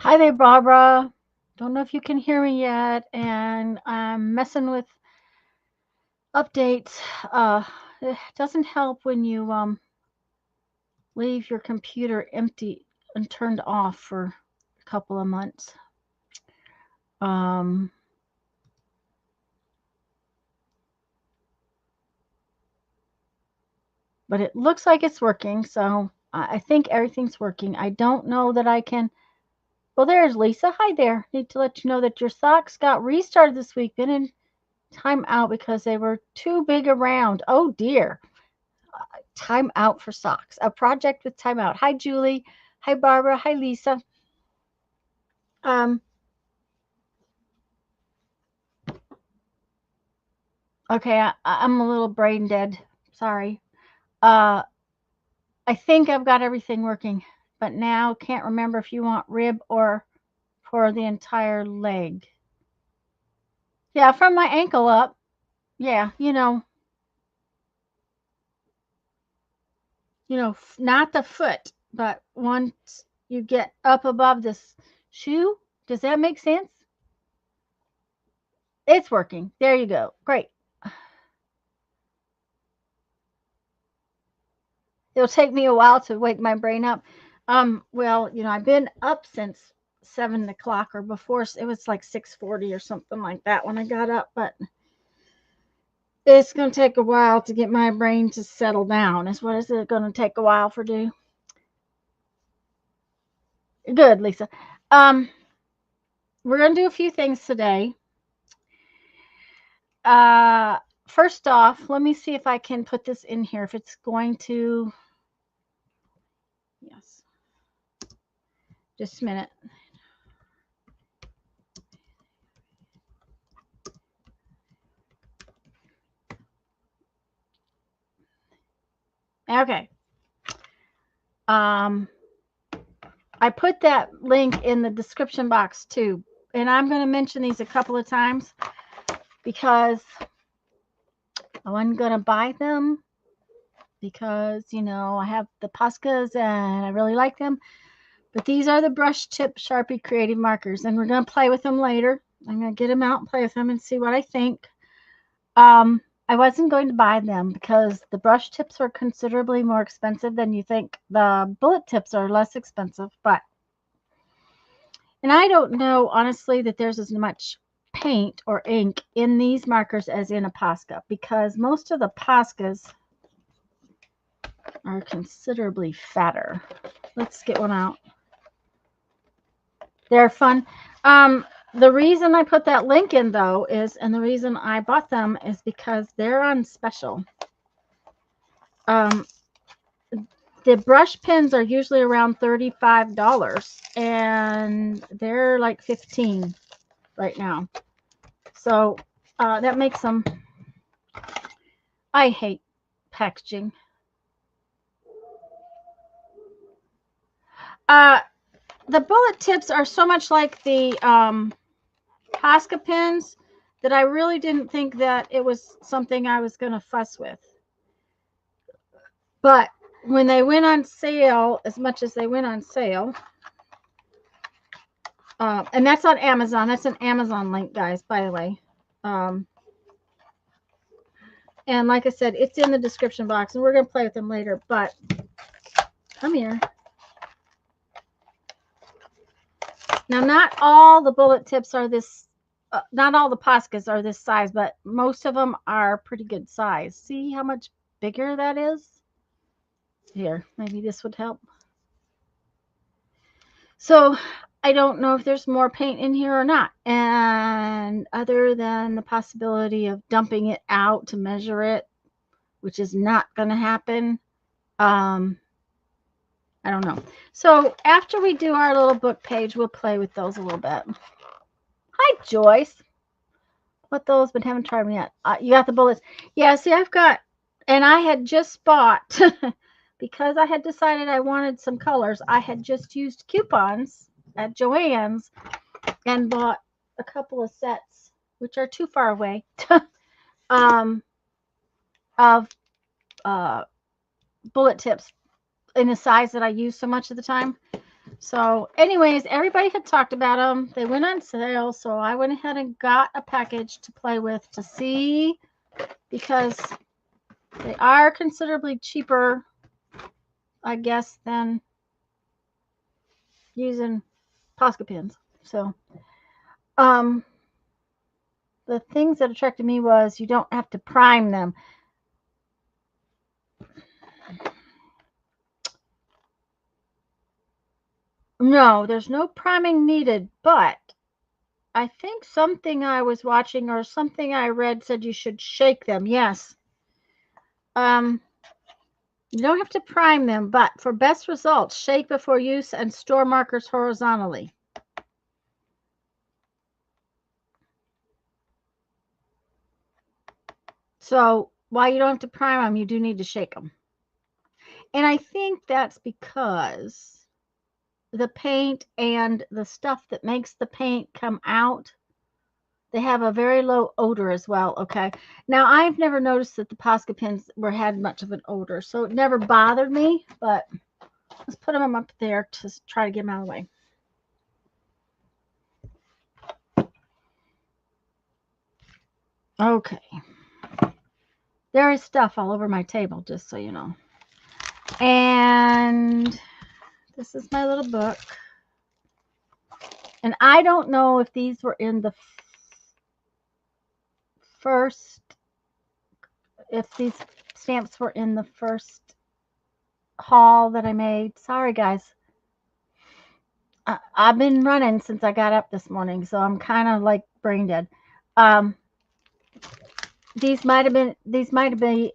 Hi there, Barbara. Don't know if you can hear me yet, and I'm messing with updates. It doesn't help when you leave your computer empty and turned off for a couple of months. Um, but it looks like it's working, so I think everything's working. I don't know that I can. Well, there's Lisa. Hi there. Need to let you know that your socks got restarted this week. Been in time out because they were too big around. Oh dear. Time out for socks. A project with time out. Hi, Julie. Hi, Barbara. Hi, Lisa. Um, okay, I'm a little brain dead. Sorry. Uh, I think I've got everything working, but now can't remember if you want rib or for the entire leg. Yeah, from my ankle up. Yeah, not the foot, but once you get up above this shoe. Does that make sense? It's working. There you go. Great. It'll take me a while to wake my brain up. Well, I've been up since 7 o'clock or before. It was like 6:40 or something like that when I got up, but it's going to take a while to get my brain to settle down. Is what is it going to take a while for do? Good, Lisa. Um, we're going to do a few things today. Uh, First off, let me see if I can put this in here. If it's going to, yes, just a minute. Okay. Um, I put that link in the description box too. And I'm going to mention these a couple of times because I wasn't going to buy them because, I have the Poscas and I really like them. But these are the brush tip Sharpie Creative Markers, and we're going to play with them later. I'm going to get them out and play with them and see what I think. I wasn't going to buy them because the brush tips are considerably more expensive than you think. The bullet tips are less expensive, and I don't know, honestly, that there's as much paint or ink in these markers as in a Posca because most of the Poscas are considerably fatter. Let's get one out. They're fun. The reason I put that link in, though, and the reason I bought them is because they're on special. Um, the brush pens are usually around $35, and they're like $15 right now. So that makes them. I hate packaging. Uh, the bullet tips are so much like the Posca pens that I really didn't think that it was something I was going to fuss with. But when they went on sale, as much as they went on sale, and that's on Amazon. That's an Amazon link, guys, by the way. And like I said, it's in the description box, and we're going to play with them later. But come here. Now, not all the bullet tips are this, not all the Poscas are this size, but most of them are pretty good size. See how much bigger that is? Here, maybe this would help. So I don't know if there's more paint in here or not. And other than the possibility of dumping it out to measure it, which is not going to happen, I don't know. So after we do our little book page, we'll play with those a little bit. Hi, Joyce. What those, but haven't tried them yet. You got the bullets. Yeah, see, I've got, and I had just bought, because I had decided I wanted some colors, I had just used coupons at Joann's and bought a couple of sets, which are too far away, of bullet tips in the size that I use so much of the time. So anyways, everybody had talked about them. They went on sale, so I went ahead and got a package to play with to see, because they are considerably cheaper, I guess, than using Posca pins. So the things that attracted me was you don't have to prime them. No, there's no priming needed, but I think something I was watching or something I read said you should shake them. Yes. You don't have to prime them, but for best results, shake before use and store markers horizontally. So while you don't have to prime them, you do need to shake them. And I think that's because the paint and the stuff that makes the paint come out, they have a very low odor as well. Okay. Now, I've never noticed that the Posca pins had much of an odor, so it never bothered me, but let's put them up there to try to get them out of the way. Okay. There is stuff all over my table, just so you know. And this is my little book. And I don't know if these were in the first, if these stamps were in the first haul that I made. Sorry, guys. I've been running since I got up this morning, so I'm kind of like brain dead. These might have been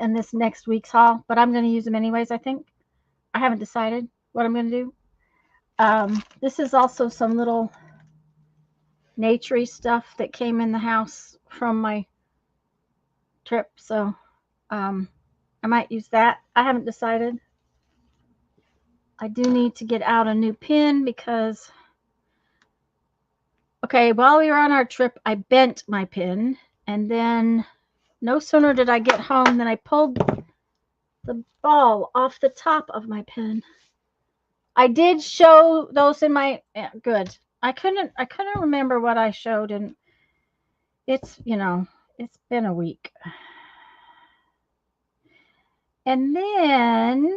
in this next week's haul, but I'm going to use them anyways, I think. I haven't decided what I'm going to do. This is also some little naturey stuff that came in the house from my trip, so I might use that. I haven't decided. I do need to get out a new pin because, okay, while we were on our trip, I bent my pin, and then no sooner did I get home than I pulled the ball off the top of my pin. I did show those in my good. I couldn't remember what I showed, and it's, you know, it's been a week. And then,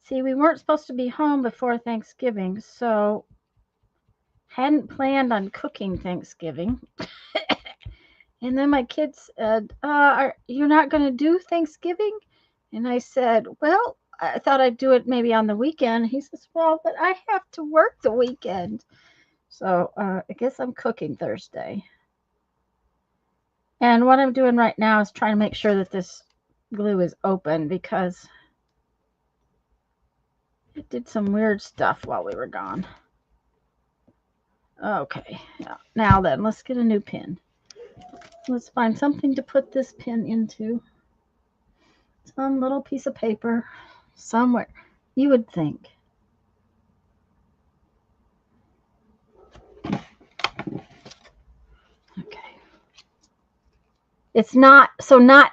see, we weren't supposed to be home before Thanksgiving, so hadn't planned on cooking Thanksgiving. And then my kids said, you're not going to do Thanksgiving? And I said, well, I thought I'd do it maybe on the weekend. He says, well, but I have to work the weekend. So I guess I'm cooking Thursday. And what I'm doing right now is trying to make sure that this glue is open, because it did some weird stuff while we were gone. Okay, now then, let's get a new pin. Let's find something to put this pin into. Some little piece of paper somewhere, you would think. Okay. It's not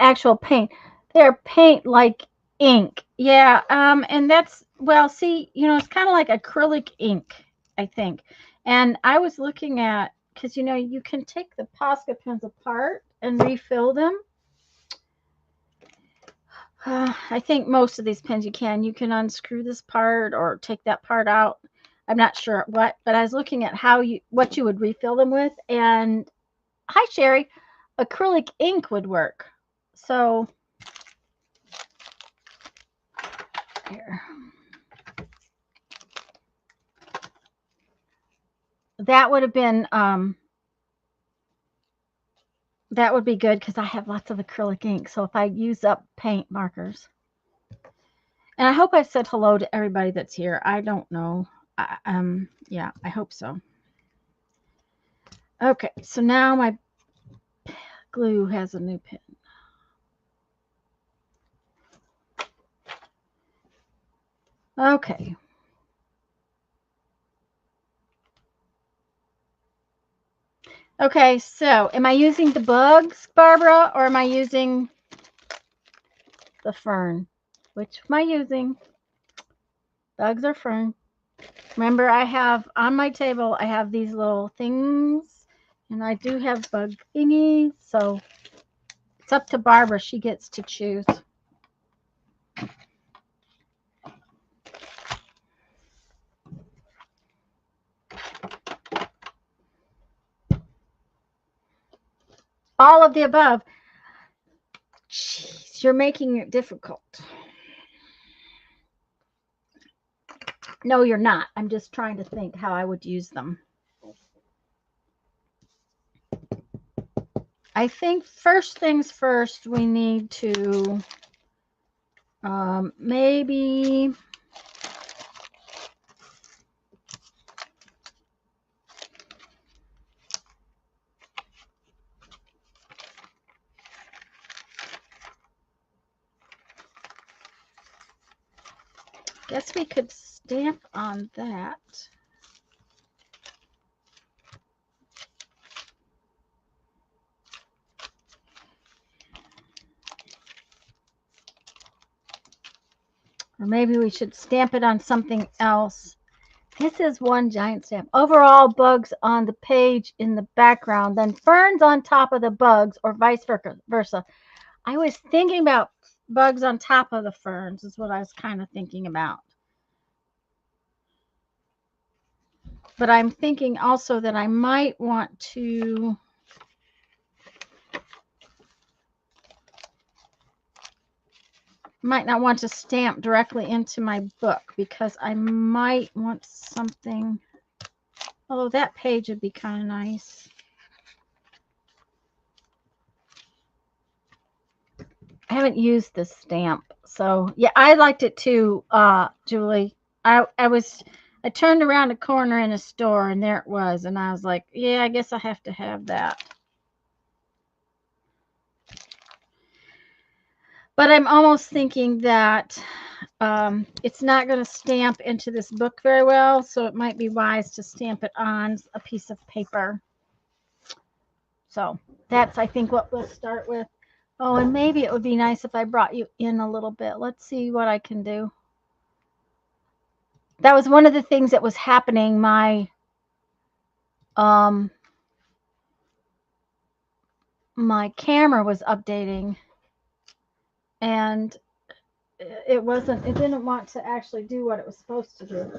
actual paint. They're paint like ink. Yeah, and that's, well, see, you know, it's kind of like acrylic ink, I think. And I was looking at, because, you know, you can take the Posca pins apart and refill them. I think most of these pins you can unscrew this part or take that part out. I'm not sure what, but I was looking at what you would refill them with, and hi Sherry, acrylic ink would work. So here, that would have been that would be good, because I have lots of acrylic ink. So if I use up paint markers, and I hope I've said hello to everybody that's here. I don't know. Yeah, I hope so. Okay, so now my glue has a new pin. Okay. Okay, so am I using the bugs, Barbara, or am I using the fern? Which am I using? Bugs or fern? Remember, I have on my table, I have these little things, and I do have bug thingies, so it's up to Barbara. She gets to choose. All of the above. Jeez, you're making it difficult. No, you're not. I'm just trying to think how I would use them. I think first things first, we need to maybe guess we could stamp on that. Or maybe we should stamp it on something else. This is one giant stamp. Overall bugs on the page in the background, then ferns on top of the bugs, or vice versa. I was thinking about bugs on top of the ferns is what I was kind of thinking about. But I'm thinking also that I might want to might not want to stamp directly into my book because I might want something. Although that page would be kind of nice. I haven't used this stamp, so yeah, I liked it too, Julie. I turned around a corner in a store and there it was, and I was like, yeah, I guess I have to have that. But I'm almost thinking that it's not going to stamp into this book very well, so it might be wise to stamp it on a piece of paper. So that's, I think, what we'll start with. Oh, and maybe it would be nice if I brought you in a little bit. Let's see what I can do. That was one of the things that was happening. My my camera was updating, and it didn't want to actually do what it was supposed to do.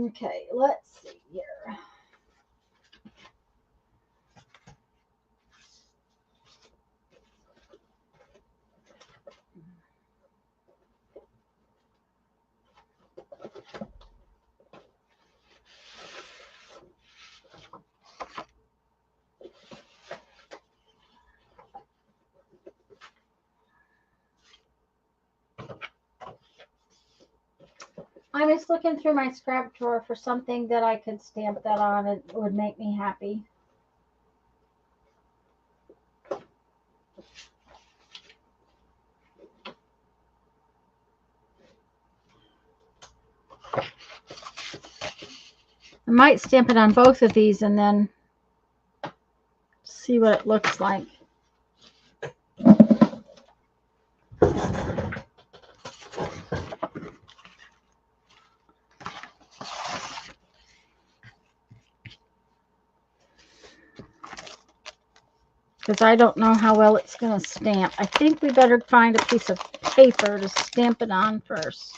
Okay, let's see here. I was looking through my scrap drawer for something that I could stamp that on. It would make me happy. I might stamp it on both of these and then see what it looks like. Because I don't know how well it's going to stamp. I think we better find a piece of paper to stamp it on first.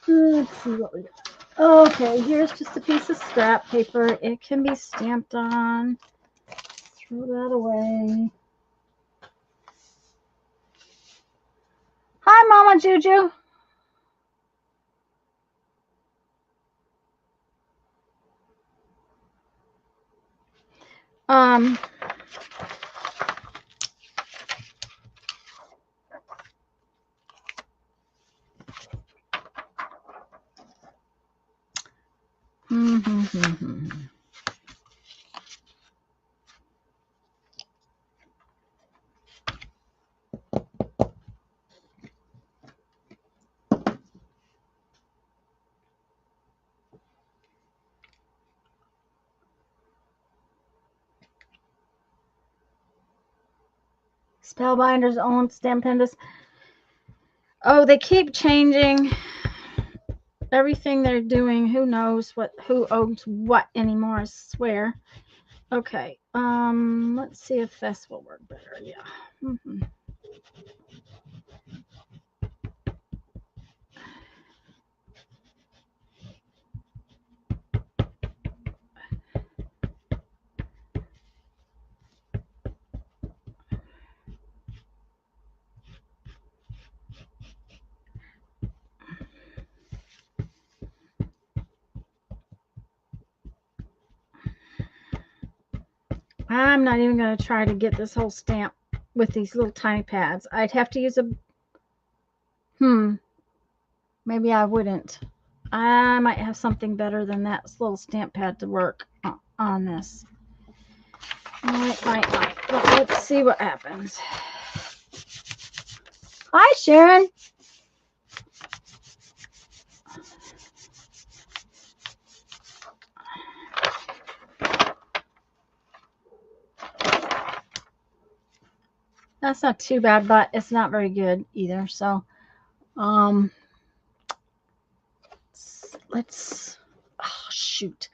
Let's see what we got. Okay, here's just a piece of scrap paper. It can be stamped on. Throw that away. Hi, Mama Juju. Spellbinder's own Stampendous. Oh, they keep changing everything they're doing. Who knows who owns what anymore, I swear. Okay. Let's see if this will work better. Yeah. Mm-hmm. I'm not even going to try to get this whole stamp with these little tiny pads. I'd have to use a... Maybe I wouldn't. I might have something better than that little stamp pad to work on this. Might not. But let's see what happens. Hi, Sharon. That's not too bad, but it's not very good either. So, let's, oh, shoot.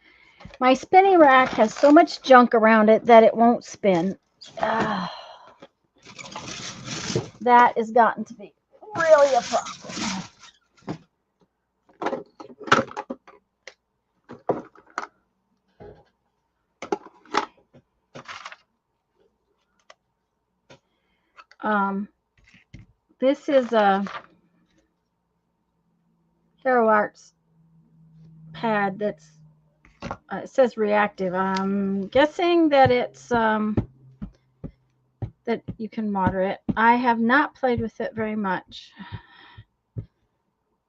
My spinning rack has so much junk around it that it won't spin. That has gotten to be really a problem. This is a Hero Arts pad that's it says reactive. I'm guessing that it's that you can water it. I have not played with it very much,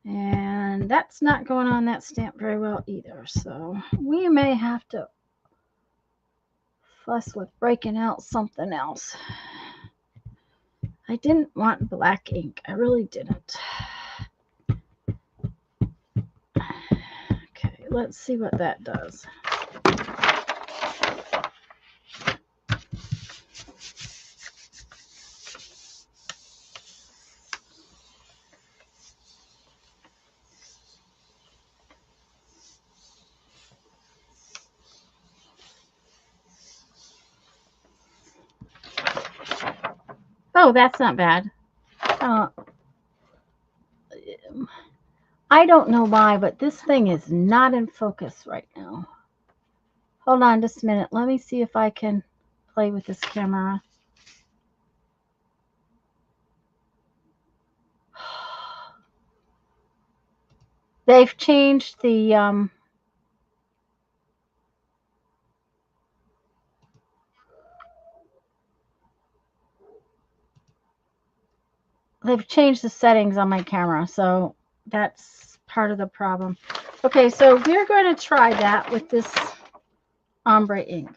and that's not going on that stamp very well either. So we may have to fuss with breaking out something else. I didn't want black ink. I really didn't. Okay, let's see what that does. Oh, that's not bad. I don't know why, but this thing is not in focus right now. Hold on just a minute. Let me see if I can play with this camera. They've changed the settings on my camera, so that's part of the problem. Okay, so we're going to try that with this ombre ink.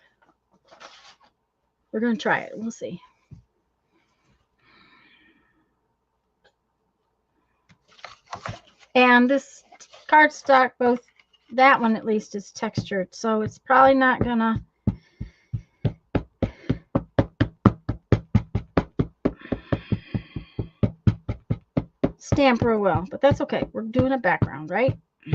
We're going to try it. We'll see. And this cardstock, both that one at least is textured, so it's probably not going to stamp real well, but that's okay. We're doing a background, right? Okay.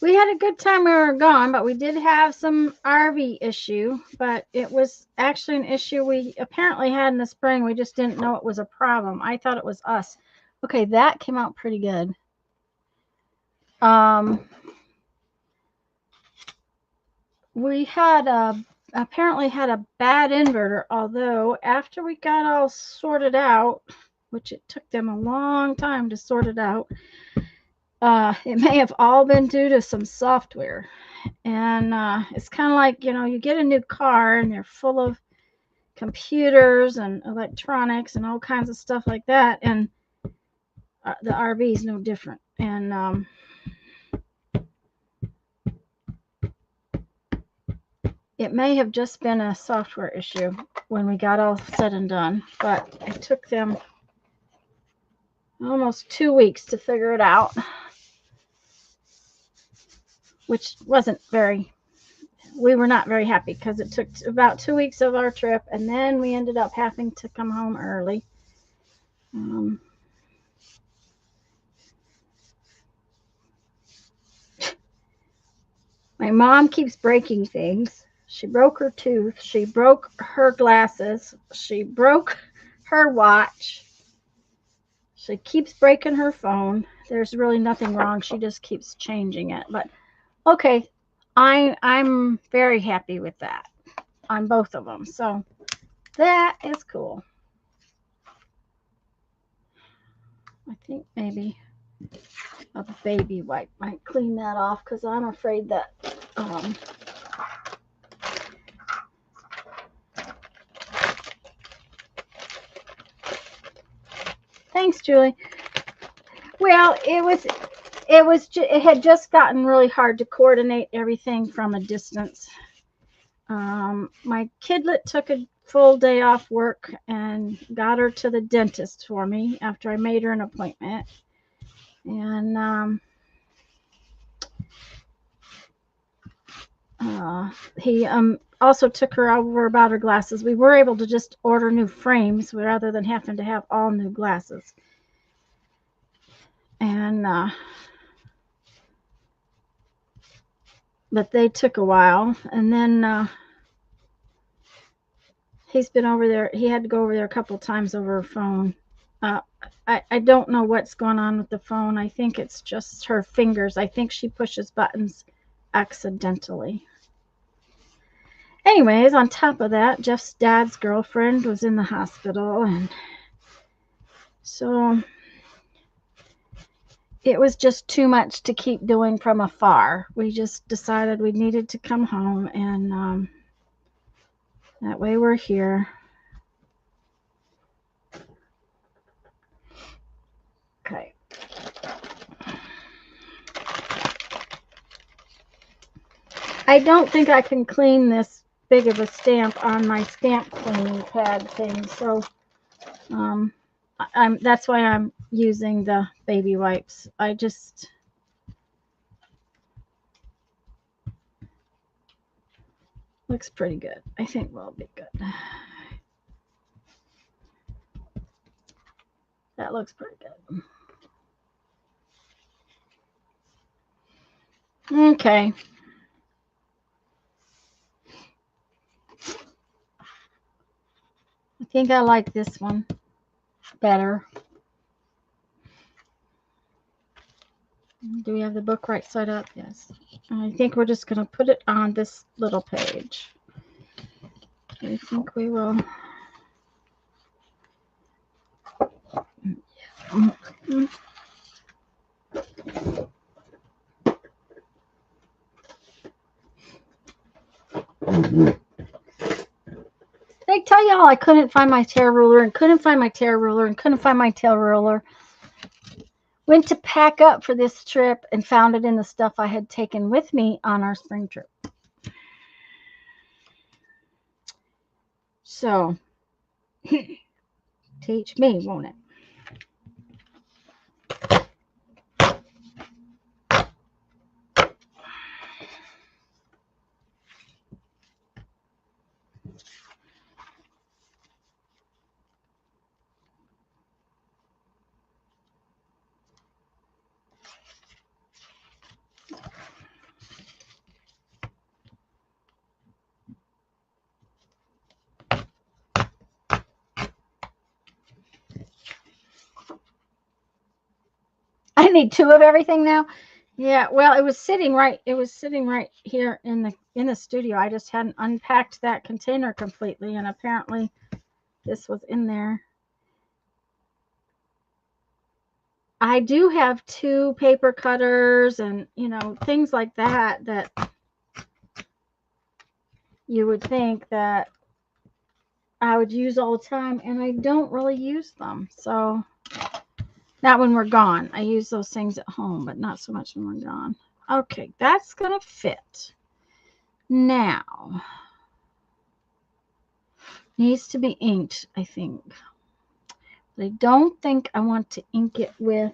We had a good time when we were gone, but we did have some RV issue, but it was actually an issue we apparently had in the spring. We just didn't know it was a problem. I thought it was us. Okay, that came out pretty good. We had apparently had a bad inverter, although after we got all sorted out, which it took them a long time to sort it out, It may have all been due to some software. And it's kind of like, you get a new car and they're full of computers and electronics and all kinds of stuff like that. And the RV is no different. And it may have just been a software issue when we got all said and done, but it took them almost 2 weeks to figure it out, which we were not very happy because it took about 2 weeks of our trip, and then we ended up having to come home early. My mom keeps breaking things. She broke her tooth. She broke her glasses. She broke her watch. She keeps breaking her phone. There's really nothing wrong. She just keeps changing it. But okay, I'm very happy with that on both of them. So that is cool. I think maybe a baby wipe might clean that off because I'm afraid that thanks, Julie. Well, it had just gotten really hard to coordinate everything from a distance. My kidlet took a full day off work and got her to the dentist for me after I made her an appointment. And he also took her over about her glasses. We were able to just order new frames rather than having to have all new glasses. And but they took a while. And then he's been over there. He had to go over there a couple times over a phone. I don't know what's going on with the phone. I think it's just her fingers. I think she pushes buttons accidentally. Anyways, on top of that, Jeff's dad's girlfriend was in the hospital, and so it was just too much to keep doing from afar. We just decided we needed to come home, and that way we're here. Okay. I don't think I can clean this big of a stamp on my stamp cleaning pad thing, so that's why I'm using the baby wipes. Looks pretty good. I think we'll be good. That looks pretty good. Okay. I think I like this one better. Do we have the book right side up? Yes. I think we're just going to put it on this little page. I think we will. Did I tell y'all I couldn't find my tear ruler and couldn't find my tear ruler and couldn't find my tear ruler? Went to pack up for this trip and found it in the stuff I had taken with me on our spring trip. So, teach me, won't it? I need 2 of everything now. Yeah, well, it was sitting right here in the studio. I just hadn't unpacked that container completely, and apparently this was in there. I do have 2 paper cutters and, you know, things like that that you would think that I would use all the time, and I don't really use them. So not when we're gone. I use those things at home, but not so much when we're gone. Okay, that's going to fit. Now, needs to be inked, I think. But I don't think I want to ink it with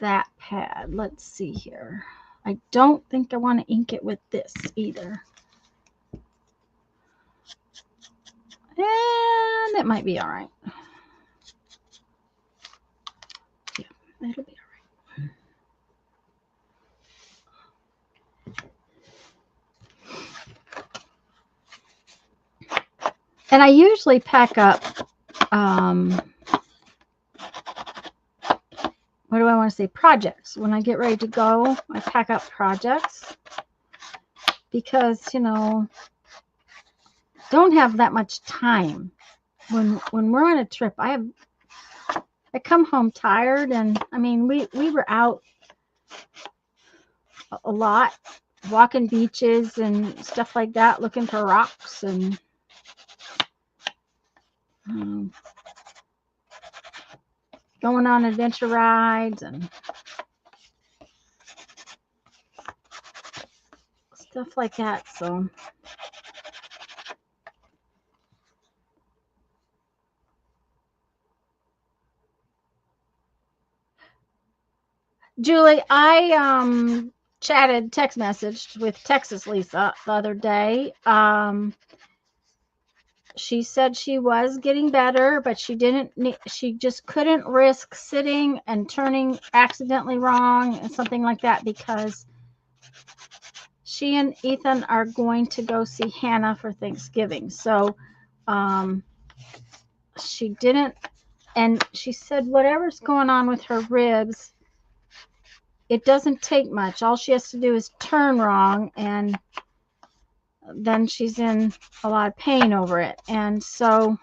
that pad. Let's see here. I don't think I want to ink it with this either. And it might be all right. Yeah, it'll be all right. And I usually pack up, what do I want to say? Projects. When I get ready to go, I pack up projects because, you know, don't have that much time. When we're on a trip, I come home tired, and I mean, we were out a lot, walking beaches and stuff like that, looking for rocks and going on adventure rides and stuff like that. So Julie, I chatted, text messaged with Texas Lisa the other day. She said she was getting better, but she just couldn't risk sitting and turning accidentally wrong and something like that, because she and Ethan are going to go see Hannah for Thanksgiving. So she didn't, and she said whatever's going on with her ribs, it doesn't take much. All she has to do is turn wrong, and then she's in a lot of pain over it. And so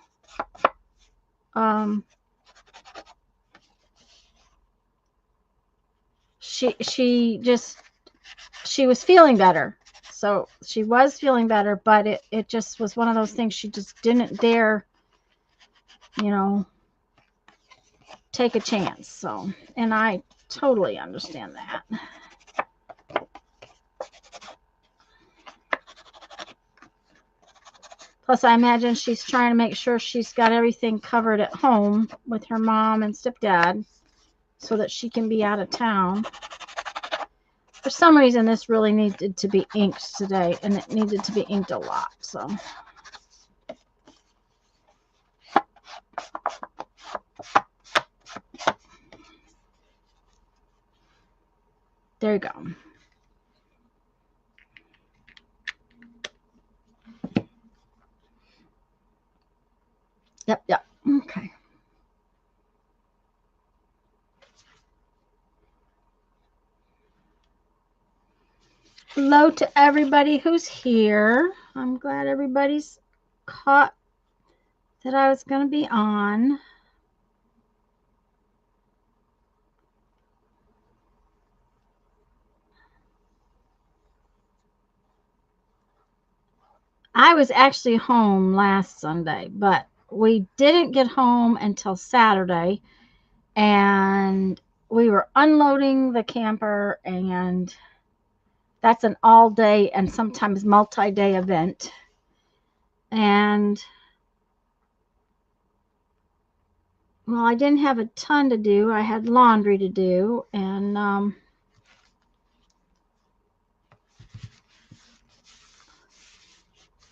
she was feeling better. So she was feeling better, but it just was one of those things she just didn't dare, you know, take a chance. So, and I totally understand that. Plus, I imagine she's trying to make sure she's got everything covered at home with her mom and stepdad so that she can be out of town. For some reason, this really needed to be inked today, and it needed to be inked a lot. So there you go. Yep. Okay. Hello to everybody who's here. I'm glad everybody's caught that I was going to be on. I was actually home last Sunday, but we didn't get home until Saturday, and we were unloading the camper, and that's an all-day and sometimes multi-day event. And well, I didn't have a ton to do. I had laundry to do, and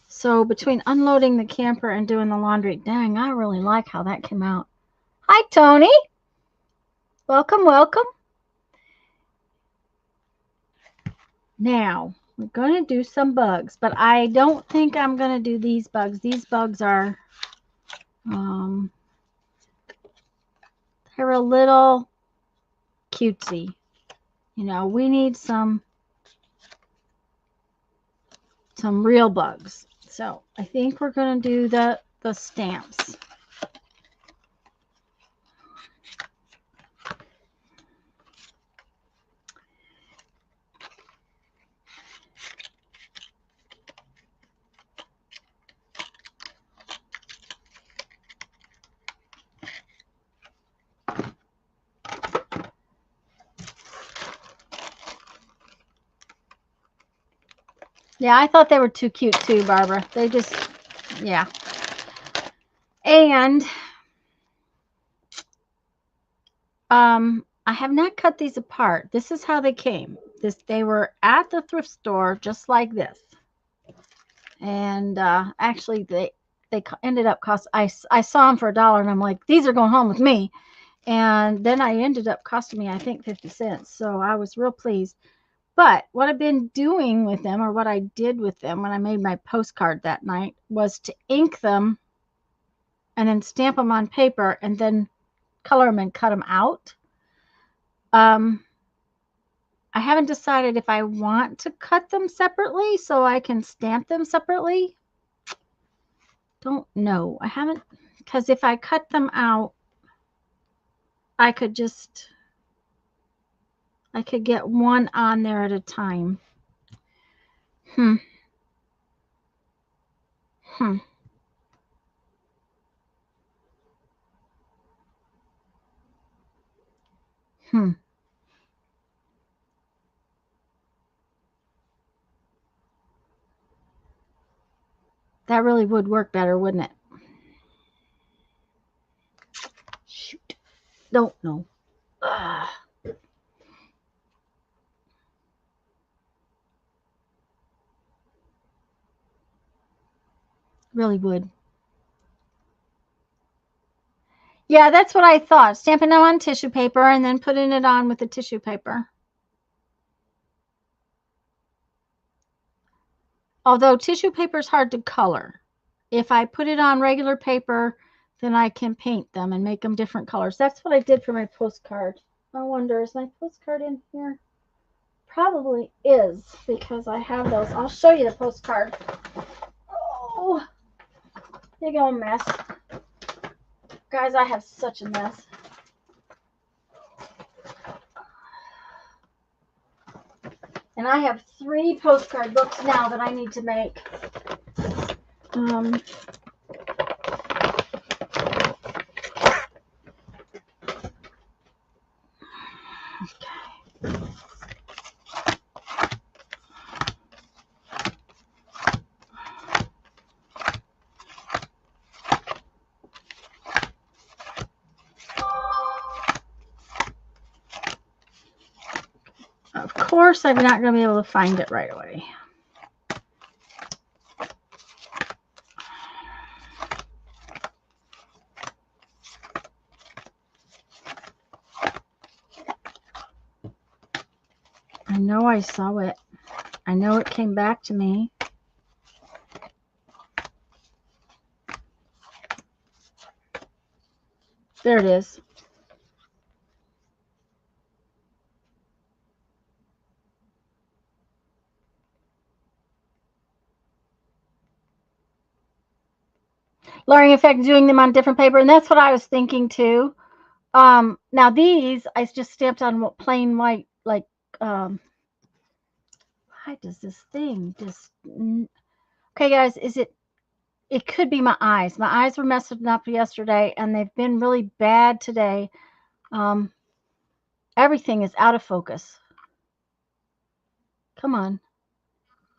so between unloading the camper and doing the laundry, dang, I really like how that came out. Hi, Tony. Welcome. Now, we're going to do some bugs, but I don't think I'm going to do these bugs. These bugs are, they're a little cutesy. You know, we need some real bugs. So I think we're going to do the stamps. Yeah, I thought they were too cute too, Barbara. They just, yeah. And I have not cut these apart. This is how they came. They were at the thrift store just like this. And actually they ended up I saw them for $1 and I'm like, these are going home with me. And then I ended up costing me, I think, 50 cents. So I was real pleased. But what I've been doing with them, or what I did with them when I made my postcard that night, was to ink them and then stamp them on paper and then color them and cut them out. I haven't decided if I want to cut them separately so I can stamp them separately. Don't know. I haven't, because if I cut them out, I could get one on there at a time. Hmm. That really would work better, wouldn't it? Shoot. Don't know. Ugh. Really would. Yeah, that's what I thought. Stamping them on tissue paper and then putting it on with the tissue paper. Although tissue paper is hard to color. If I put it on regular paper, then I can paint them and make them different colors. That's what I did for my postcard. I wonder, is my postcard in here? Probably is, because I have those. I'll show you the postcard. Oh, big old mess. Guys, I have such a mess. And I have 3 postcard books now that I need to make. Of course, I'm not going to be able to find it right away. I know I saw it. I know it came back to me. There it is. Learning effect, doing them on different paper, and that's what I was thinking too. Now these I just stamped on plain white, like why does this thing just okay guys, it could be my eyes. My eyes were messing up yesterday and they've been really bad today. Everything is out of focus. Come on,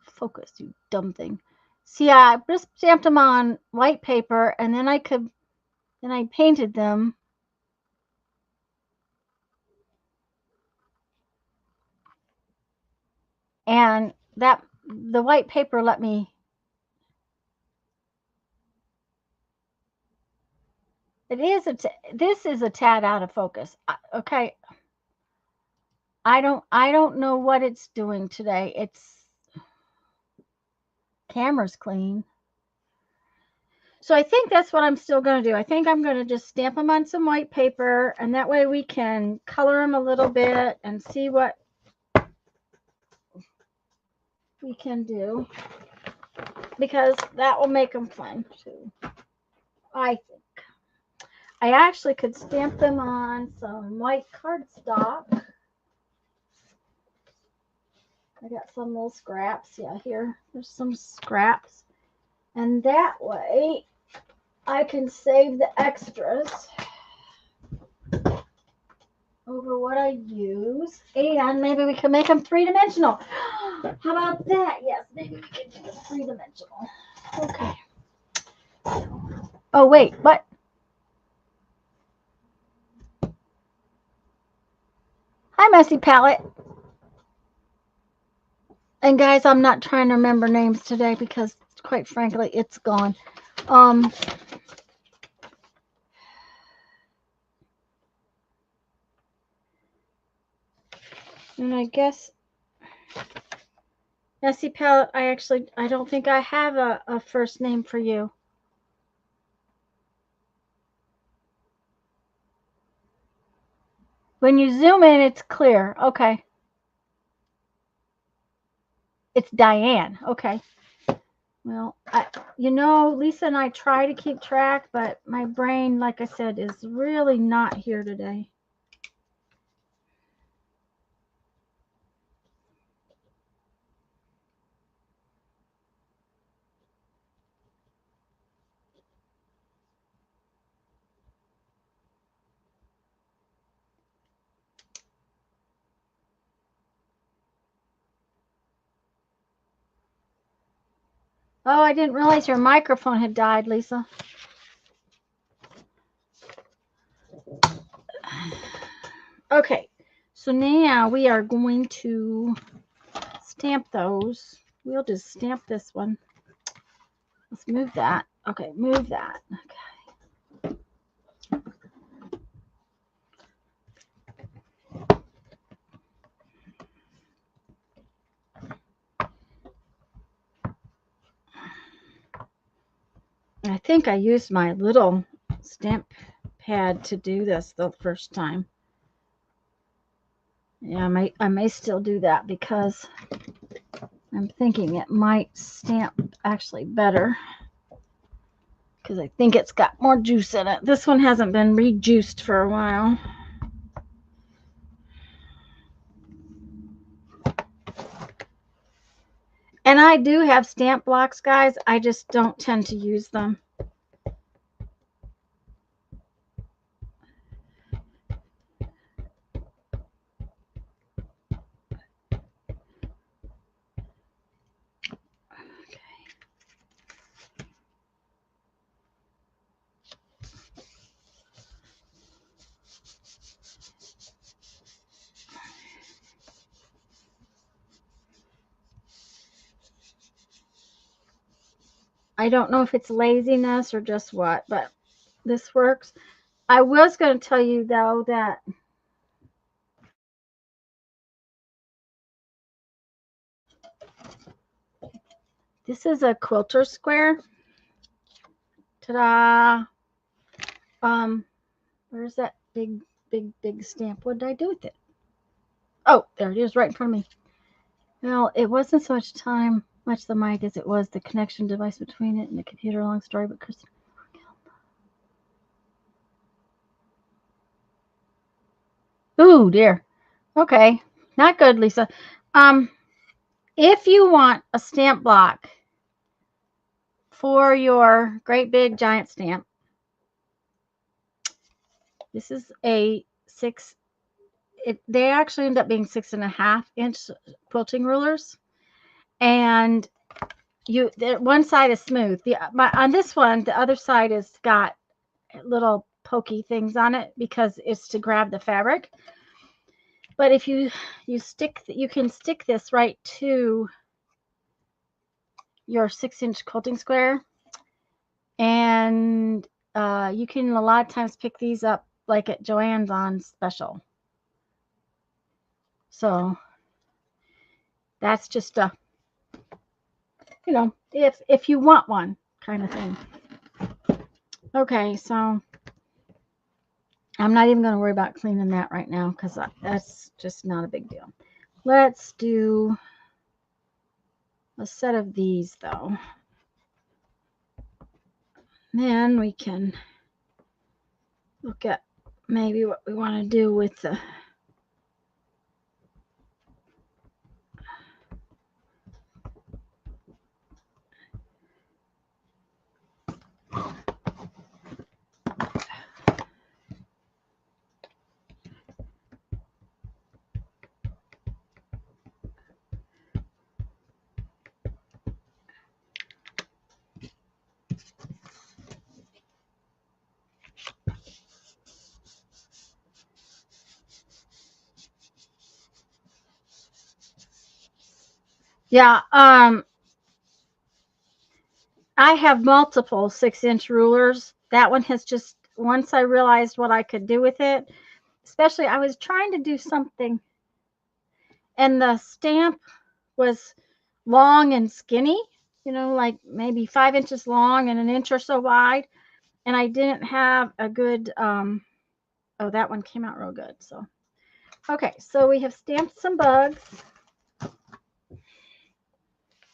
focus, you dumb thing. See, I just stamped them on white paper and then I painted them. And the white paper let me. This is a tad out of focus. Okay. I don't know what it's doing today. It's camera's clean. So I think that's what I'm still going to do. I think I'm going to just stamp them on some white paper, and that way we can color them a little bit and see what we can do, because that will make them fun too. I think I actually could stamp them on some white cardstock. I got some little scraps. Yeah, there's some scraps. And that way I can save the extras over what I use. And maybe we can make them 3-dimensional. How about that? Yes, maybe we can do the three-dimensional. Okay. Oh, wait, what? Hi, Messy Palette. And guys, I'm not trying to remember names today because, quite frankly, it's gone. And I guess Messy Palette, I don't think I have a first name for you. When you zoom in, it's clear. Okay. It's Diane. Okay. Well, Lisa and I try to keep track, but my brain, like I said, is really not here today. Oh, I didn't realize your microphone had died, Lisa. Okay, so now we are going to stamp those. We'll just stamp this one. Let's move that. Okay, move that. Okay. I think I used my little stamp pad to do this the first time. Yeah, I may still do that because I'm thinking it might stamp actually better because I think it's got more juice in it. This one hasn't been rejuiced for a while. And I do have stamp blocks, guys. I just don't tend to use them. I don't know if it's laziness or just what, but this works. I was going to tell you, though, that this is a quilter square. Ta-da! Where's that big stamp? What did I do with it? Oh, there it is right in front of me. Well, it wasn't so much the mic as it was the connection device between it and the computer. Long story, but Kristen. Ooh, dear. Okay, not good, Lisa. If you want a stamp block for your great big giant stamp, this is a 6. They actually end up being 6.5-inch quilting rulers, and one side is smooth. On this one, the other side has got little pokey things on it because it's to grab the fabric. But if you can stick this right to your 6-inch quilting square, and you can a lot of times pick these up like at Joann's on special. So that's just a, if you want one kind of thing. Okay, so I'm not even going to worry about cleaning that right now because that's just not a big deal. Let's do a set of these, though. Then we can look at maybe what we want to do with the Yeah, I have multiple 6-inch rulers. That one has just, once I realized what I could do with it, especially I was trying to do something and the stamp was long and skinny, like maybe 5 inches long and an inch or so wide. And I didn't have a good, oh, that one came out real good. So, okay, so we have stamped some bugs.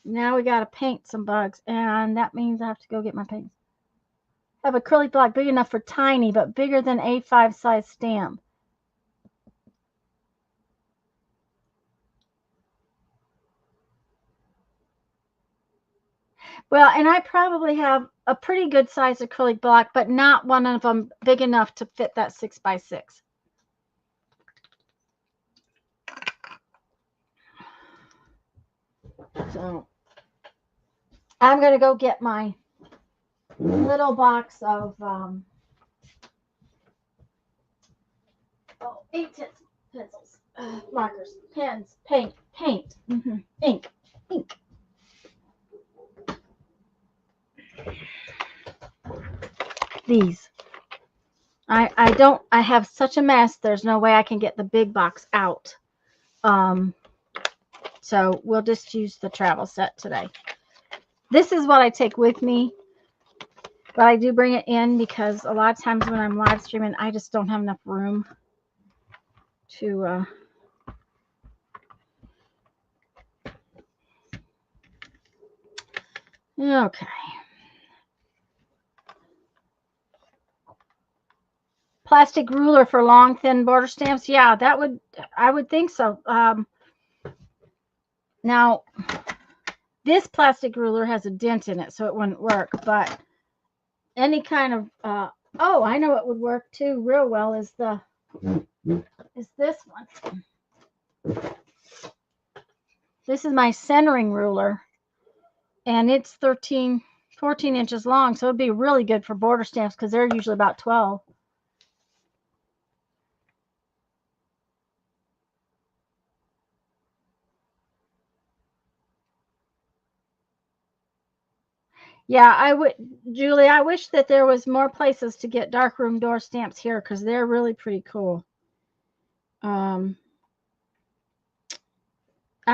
Now we got to paint some bugs, and that means I have to go get my paint. I have acrylic block big enough for tiny, but bigger than A5 size stamp. Well, and I probably have a pretty good size acrylic block, but not one of them big enough to fit that 6x6. So I'm going to go get my little box of 8 pencils, markers, pens, paint, ink. These. I have such a mess. There's no way I can get the big box out. So we'll just use the travel set today. This is what I take with me, but I do bring it in because a lot of times when I'm live streaming, I just don't have enough room to okay. Plastic ruler for long, thin border stamps. Yeah, I would think so. Now, this plastic ruler has a dent in it, so it wouldn't work, but any kind of, oh, I know what would work too real well is this one. This is my centering ruler, and it's 14 inches long, so it'd be really good for border stamps because they're usually about 12. Yeah, Julie, I wish that there was more places to get darkroom door stamps here because they're really pretty cool. I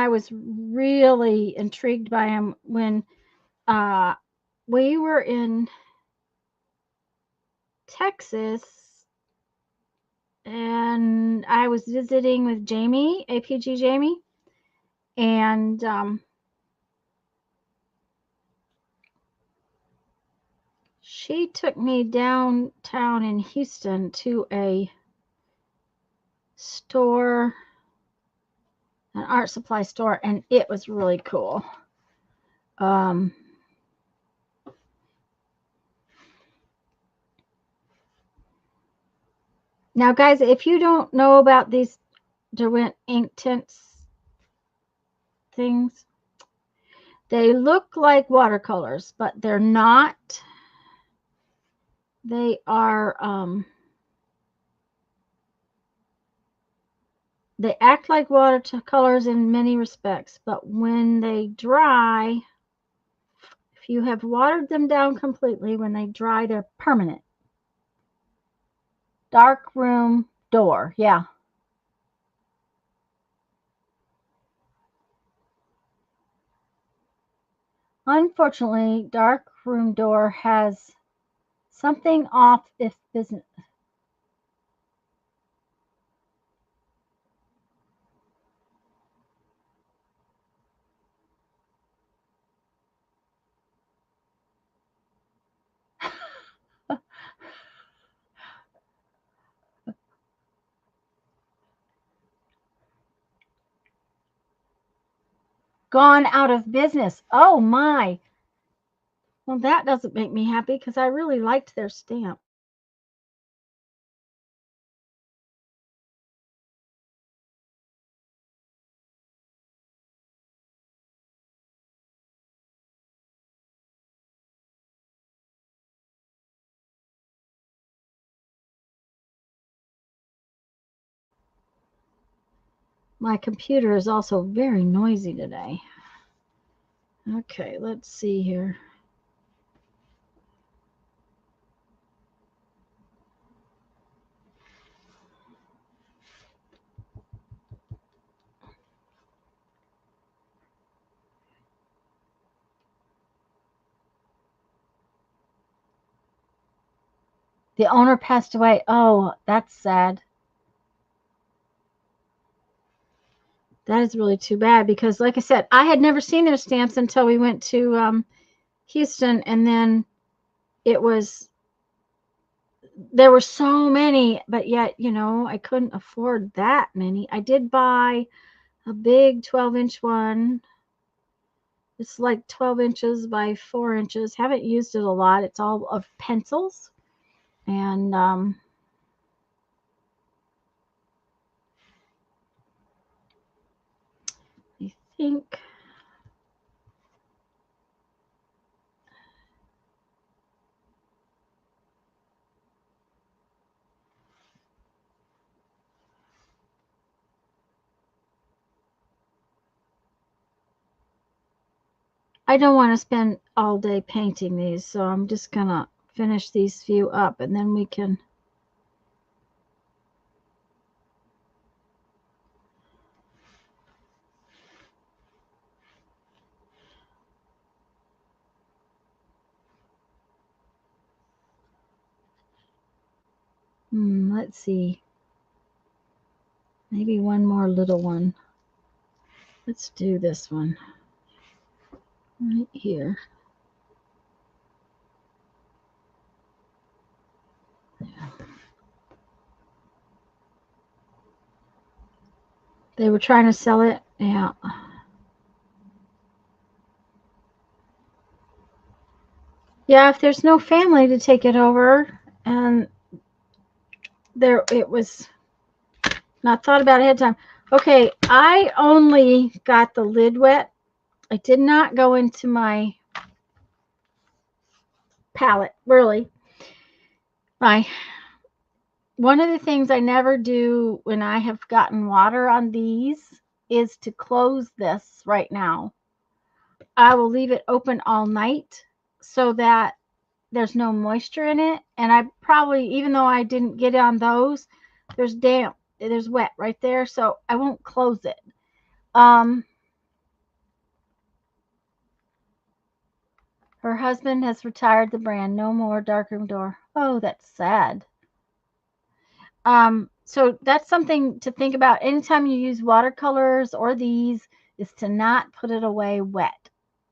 was really intrigued by them when we were in Texas and I was visiting with Jamie, APG Jamie, and she took me downtown in Houston to a store, an art supply store, and it was really cool. Now, guys, if you don't know about these Derwent Inktense things, they look like watercolors, but they're not. They are, they act like watercolors in many respects, but when they dry, if you have watered them down completely, when they dry, they're permanent. Dark room door, yeah. Unfortunately, dark room door has something off if business. Gone out of business. Oh my. Well, that doesn't make me happy because I really liked their stamp. My computer is also very noisy today. Okay, let's see here. The owner passed away. Oh, that's sad. That is really too bad because, like I said, I had never seen their stamps until we went to Houston, and then it was there were so many, but yet, I couldn't afford that many. I did buy a big 12-inch one. It's like 12 inches by 4 inches. Haven't used it a lot. It's all of pencils. And I think I don't want to spend all day painting these, so I'm just gonna finish these few up and then we can. Let's see. Maybe one more little one. Let's do this one right here. They were trying to sell it. Yeah. Yeah, if there's no family to take it over, and it was not thought about ahead of time. Okay, I only got the lid wet. I did not go into my palette, really. One of the things I never do when I have gotten water on these is to close this right now. I will leave it open all night so that there's no moisture in it. And I probably, even though I didn't get on those, there's damp, there's wet right there. So I won't close it. Her husband has retired the brand. No more darkroom door. Oh, that's sad. So that's something to think about anytime you use watercolors or these, is to not put it away wet.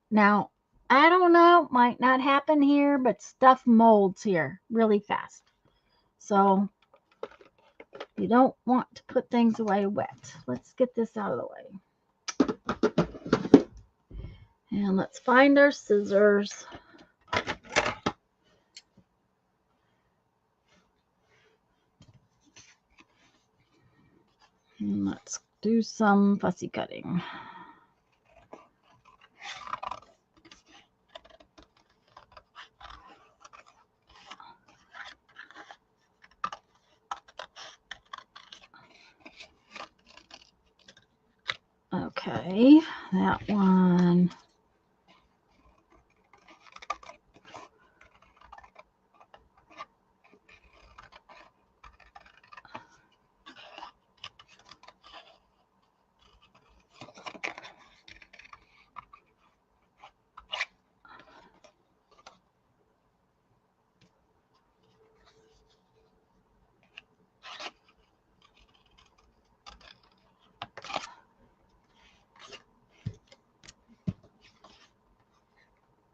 Now, I don't know, might not happen here, but stuff molds here really fast. So you don't want to put things away wet. Let's get this out of the way. And let's find our scissors. And let's do some fussy cutting. Okay, that one.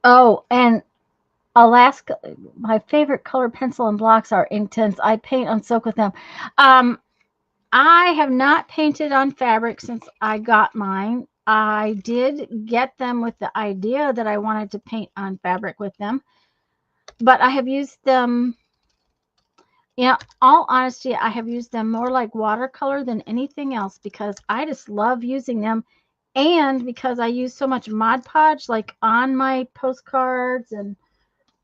Oh, and Alaska, my favorite color pencil and blocks are Inktense. I paint on silk with them. I have not painted on fabric since I got mine. I did get them with the idea that I wanted to paint on fabric with them, but I have used them, all honesty, I have used them more like watercolor than anything else because I just love using them. And because I use so much Mod Podge, like on my postcards and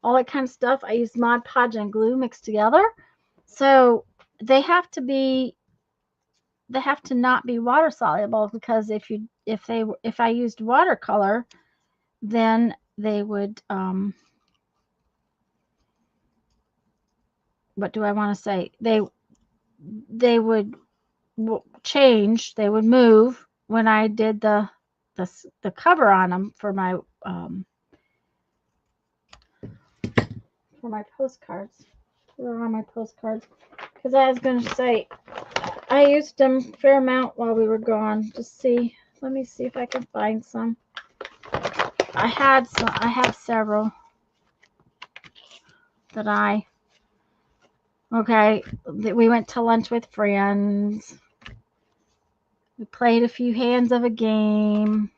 all that kind of stuff, I use Mod Podge and glue mixed together. So they have to not be water soluble, because if I used watercolor, then they would, what do I want to say? They would change, they would move when I did the cover on them for my postcards. They're on my postcards because I was going to say I used them a fair amount while we were gone. Just see, let me see if I can find some. I have several that we went to lunch with friends. We played a few hands of a game.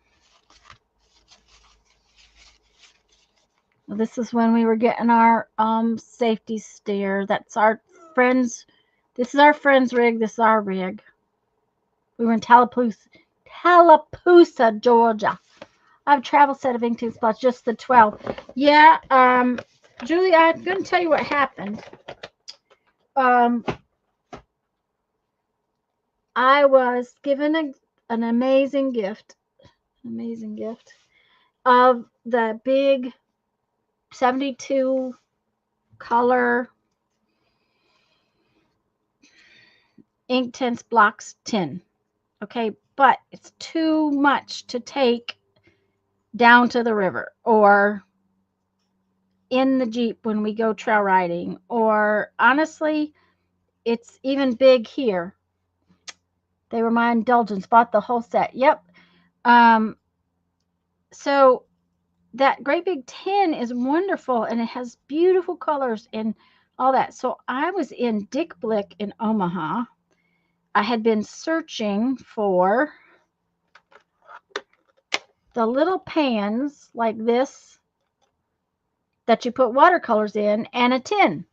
This is when we were getting our safety steer. That's our friends. This is our friend's rig. This is our rig. We were in Tallapoosa, Georgia. I've traveled set of Ink spots, just the 12. Yeah, Julie, I'm going to tell you what happened. I was given an amazing gift of the big 72 color Inktense blocks tin. Okay, but it's too much to take down to the river or in the Jeep when we go trail riding, or honestly, it's even big here. They were my indulgence, bought the whole set. Yep. So that great big tin is wonderful and it has beautiful colors and all that. So I was in Dick Blick in Omaha. I had been searching for the little pans like this that you put watercolors in and a tin.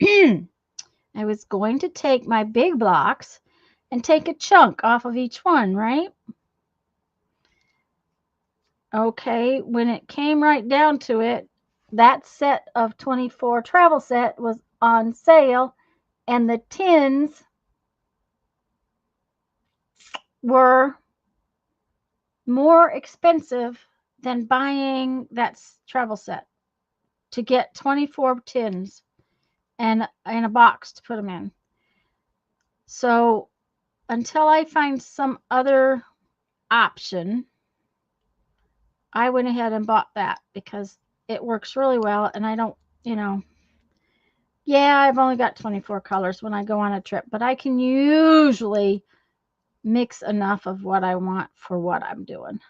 I was going to take my big blocks and take a chunk off of each one, right? Okay, when it came right down to it, that set of 24 travel set was on sale, and the tins were more expensive than buying that travel set to get 24 tins and in a box to put them in. So until I find some other option, I went ahead and bought that because it works really well, and I don't, yeah, I've only got 24 colors when I go on a trip, but I can usually mix enough of what I want for what I'm doing.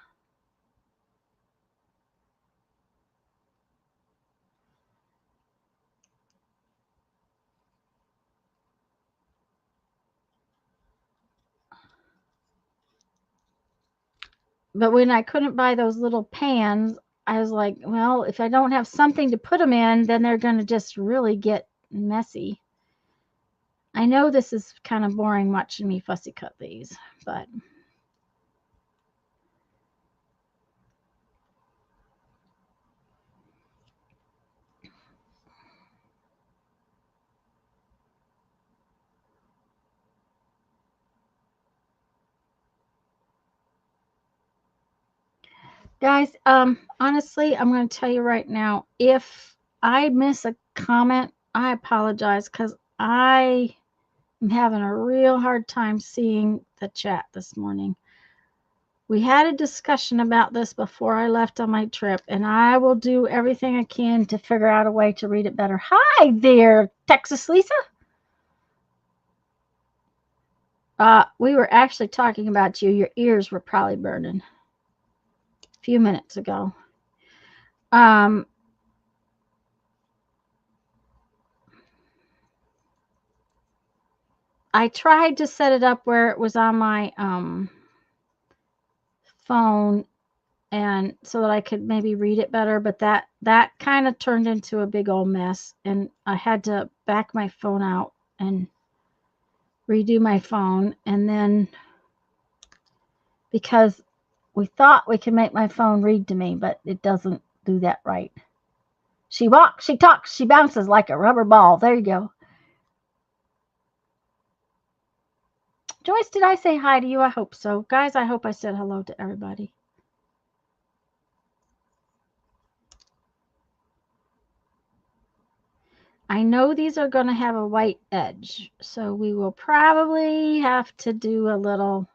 But when I couldn't buy those little pans, I was like, well, if I don't have something to put them in, then they're going to just really get messy. I know this is kind of boring watching me fussy cut these, but guys, honestly, I'm going to tell you right now, if I miss a comment, I apologize because I am having a real hard time seeing the chat this morning. We had a discussion about this before I left on my trip, and I will do everything I can to figure out a way to read it better. Hi there, Texas Lisa. We were actually talking about you. Your ears were probably burning a few minutes ago. I tried to set it up where it was on my phone, and so that I could maybe read it better, but that kind of turned into a big old mess, and I had to back my phone out and redo my phone, and then because we thought we could make my phone read to me, but it doesn't do that right. She walks, she talks, she bounces like a rubber ball. There you go. Joyce, did I say hi to you? I hope so. Guys, I hope I said hello to everybody. I know these are going to have a white edge, so we will probably have to do a little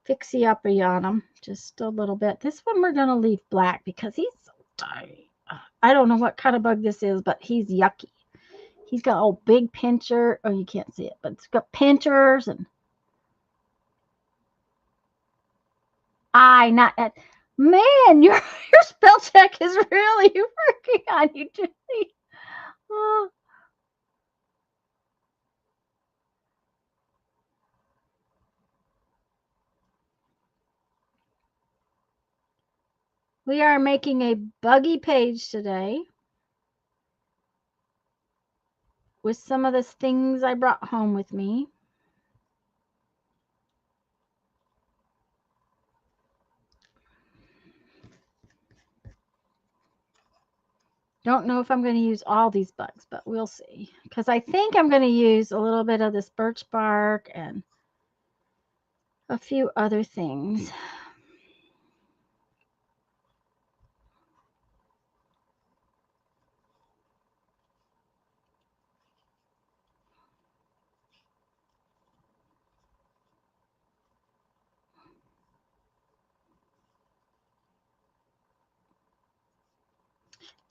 fixie-uppy on them, just a little bit. This one we're going to leave black because he's so tiny. I don't know what kind of bug this is, but he's yucky. He's got a big pincher. Oh, you can't see it, but it's got pinchers and not that. Man, your spell check is really working on you, Julie. Oh. We are making a buggy page today with some of the things I brought home with me. Don't know if I'm going to use all these bugs, but we'll see. Because I think I'm going to use a little bit of this birch bark and a few other things.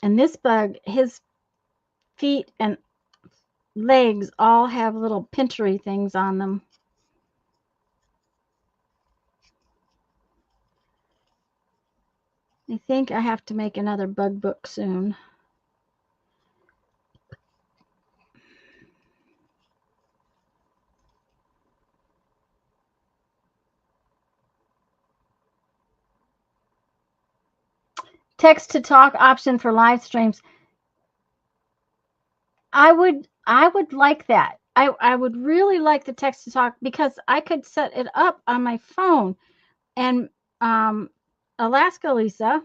And this bug, his feet and legs all have little pinchery things on them. I think I have to make another bug book soon. Text to talk option for live streams. I would like that. I would really like the text to talk because I could set it up on my phone. And Alaska Lisa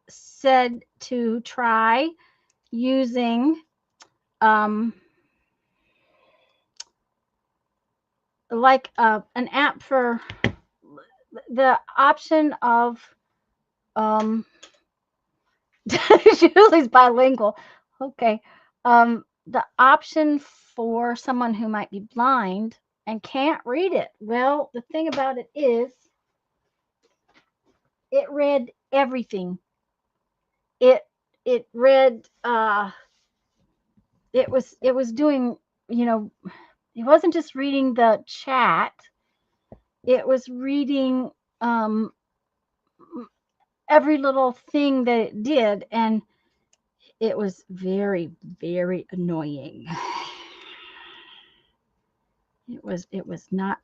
said to try using like an app for the option of Julie's bilingual. Okay. The option for someone who might be blind and can't read it. Well, the thing about it is it read everything. It read it was doing, you know, it wasn't just reading the chat. It was reading every little thing that it did, and it was very, very annoying. It was not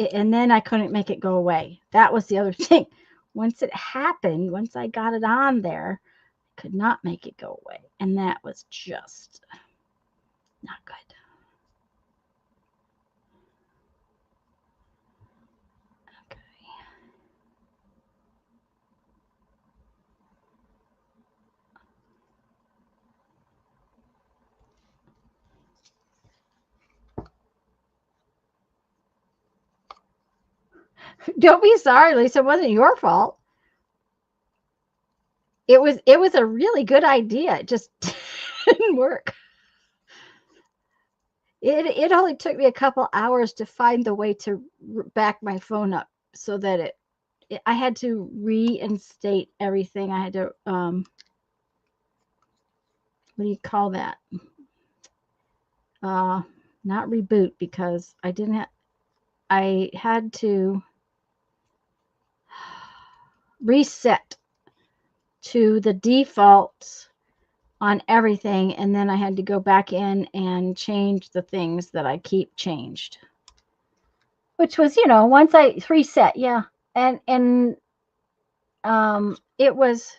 and then I couldn't make it go away. That was the other thing. Once it happened, once I got it on there, I could not make it go away, and that was just not good. Don't be sorry, Lisa. It wasn't your fault. It was a really good idea. It just didn't work. It only took me a couple hours to find the way to back my phone up so that I had to reinstate everything. I had to what do you call that? Not reboot, because I had to reset to the defaults on everything, and then I had to go back in and change the things that I keep changed, which was, once I reset, yeah, and it wasn't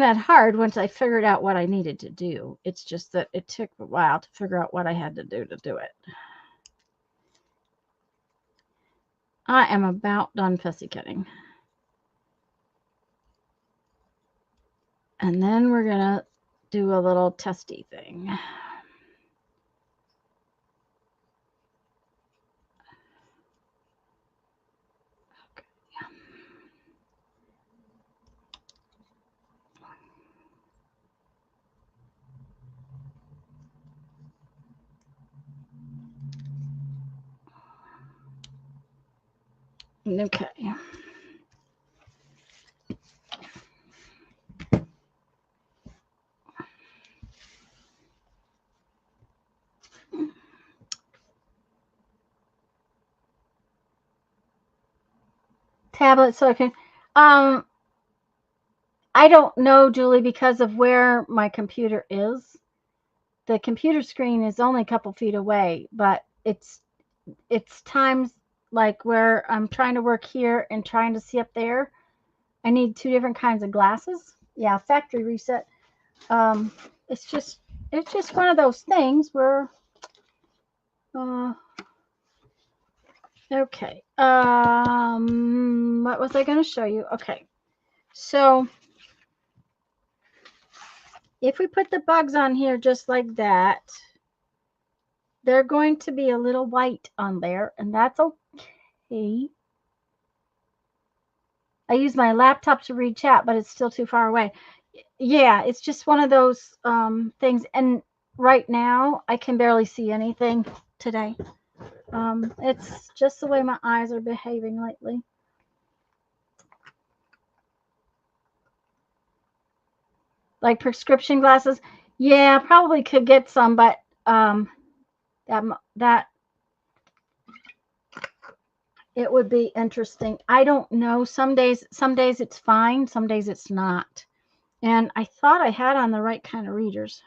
that hard once I figured out what I needed to do. It's just that it took a while to figure out what I had to do it. I am about done pussycutting. And then we're going to do a little testy thing. Okay. Okay. Tablet, so I can. I don't know, Julie, because of where my computer is. The computer screen is only a couple feet away, but it's times like where I'm trying to work here and trying to see up there. I need two different kinds of glasses. Yeah, factory reset. Um, it's just one of those things where okay. What was I going to show you? Okay. So if we put the bugs on here just like that, they're going to be a little white on there, and that's okay. I use my laptop to read chat, but it's still too far away. Yeah, it's just one of those things. And right now, I can barely see anything today. It's just the way my eyes are behaving lately. Like prescription glasses, yeah, probably could get some, but that it would be interesting. I don't know. Some days it's fine, some days it's not. And I thought I had on the right kind of readers.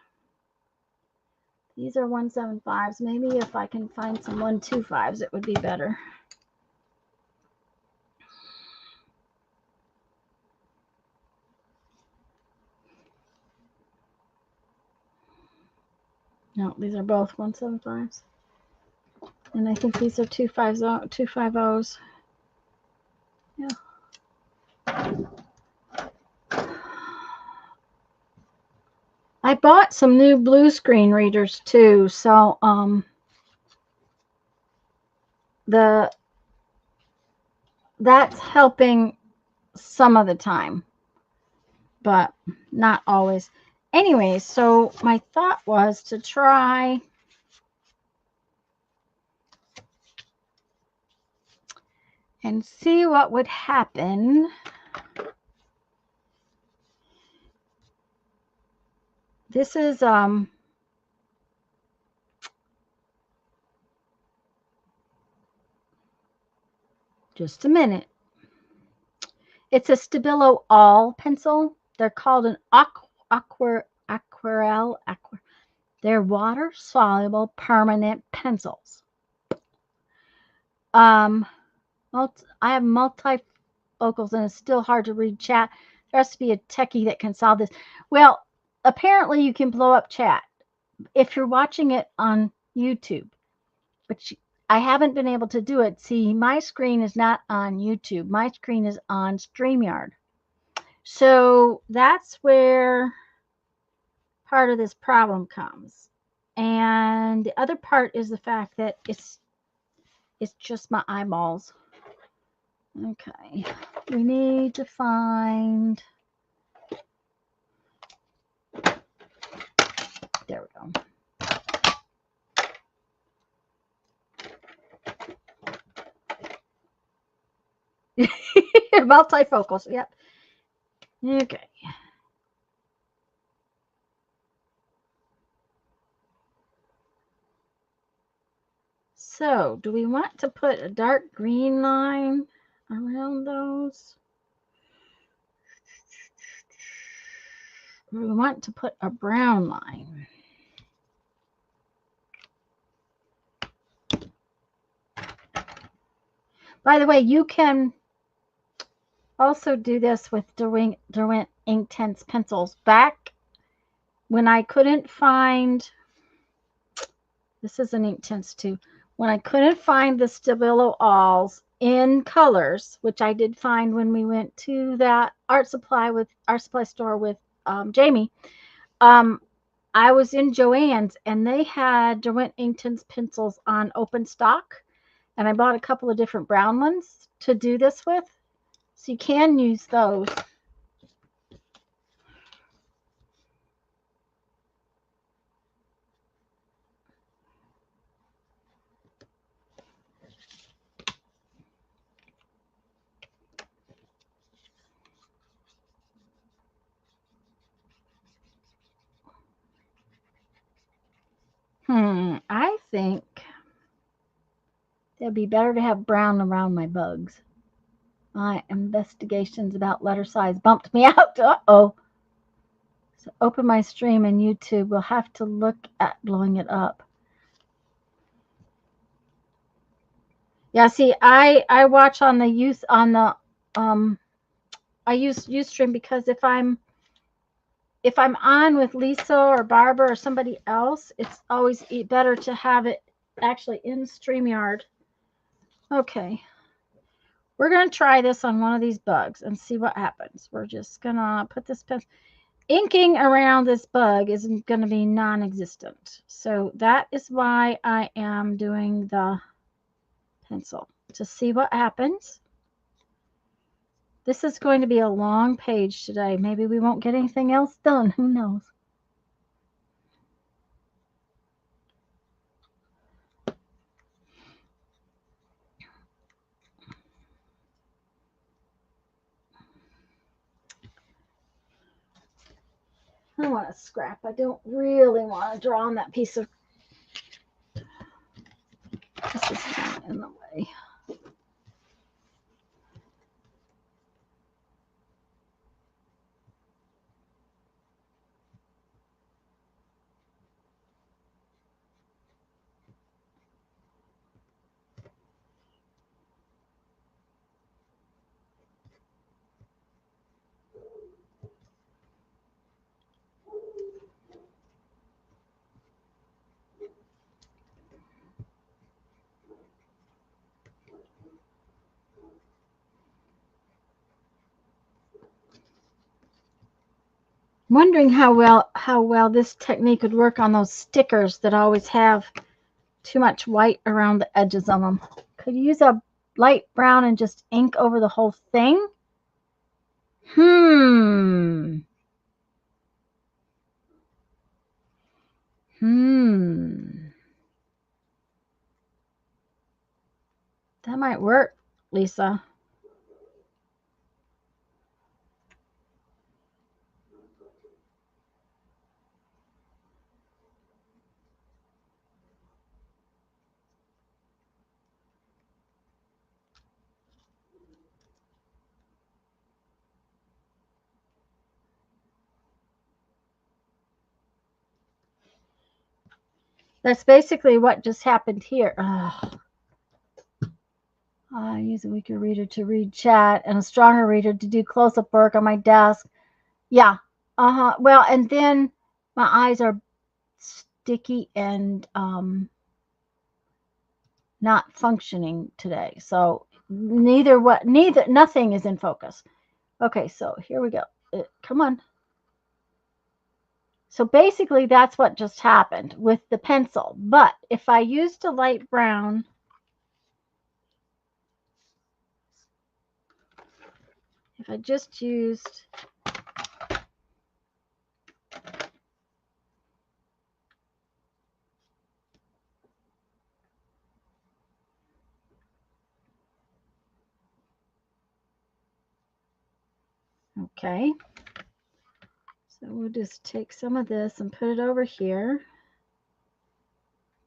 These are 175s. Maybe if I can find some 125s, it would be better. No, these are both 175s. And I think these are 250s. Yeah. I bought some new blue screen readers too, so that's helping some of the time, but not always. Anyway, so my thought was to try and see what would happen. This is just a minute. It's a Stabilo All pencil. They're called an aquarelle. They're water soluble permanent pencils. I have multifocals and it's still hard to read chat. There has to be a techie that can solve this. Well, apparently you can blow up chat if you're watching it on YouTube, but I haven't been able to do it. See, my screen is not on YouTube. My screen is on StreamYard. So that's where part of this problem comes. And the other part is the fact that it's just my eyeballs. Okay. We need to find, there we go. Multifocals, yep. Okay. So, do we want to put a dark green line around those? Or we want to put a brown line? By the way, you can also do this with Derwent Inktense pencils. Back when I couldn't find, this is an Inktense too, when I couldn't find the Stabilo Alls in colors, which I did find when we went to that art supply store with Jamie, I was in Joann's and they had Derwent Inktense pencils on open stock, and I bought a couple of different brown ones to do this with. So you can use those. I think it'd be better to have brown around my bugs. My investigations about letter size bumped me out. Uh-oh. So open my stream in YouTube. We'll have to look at blowing it up. Yeah, see, I watch on the use on the I use Ustream because if I'm on with Lisa or Barbara or somebody else, it's always better to have it actually in StreamYard. Okay. We're going to try this on one of these bugs and see what happens. We're just going to put this pen. Inking around this bug is going to be non-existent. So that is why I am doing the pencil to see what happens. This is going to be a long page today. Maybe we won't get anything else done. Who knows? I want to scrap. I don't really want to draw on that piece of. This is not in the way. Wondering how well this technique would work on those stickers that always have too much white around the edges of them. Could you use a light brown and just ink over the whole thing? That might work, Lisa. That's basically what just happened here. I use a weaker reader to read chat and a stronger reader to do close-up work on my desk. Yeah. Well, and then my eyes are sticky and not functioning today. So nothing is in focus. Okay, so here we go. Come on. So basically that's what just happened with the pencil. But if I used a light brown, if I just used okay. So we'll just take some of this and put it over here.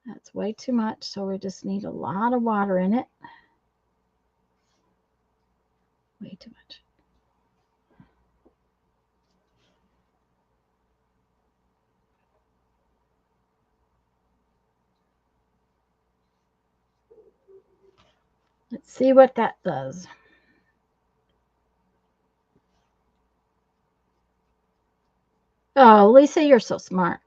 That's way too much, so we just need a lot of water in it. Way too much. Let's see what that does. Oh, Lisa, you're so smart.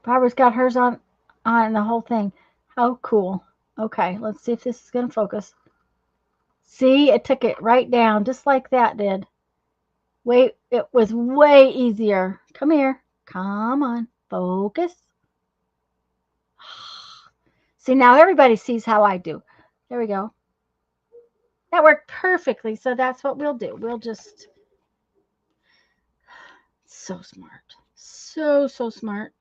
Barbara's got hers on the whole thing. How cool. Okay, let's see if this is going to focus. See, it took it right down, just like that did. Wait, it was way easier. Come here. Come on. Focus. See, now everybody sees how I do. There we go. That worked perfectly, so that's what we'll do. We'll just So smart. So smart.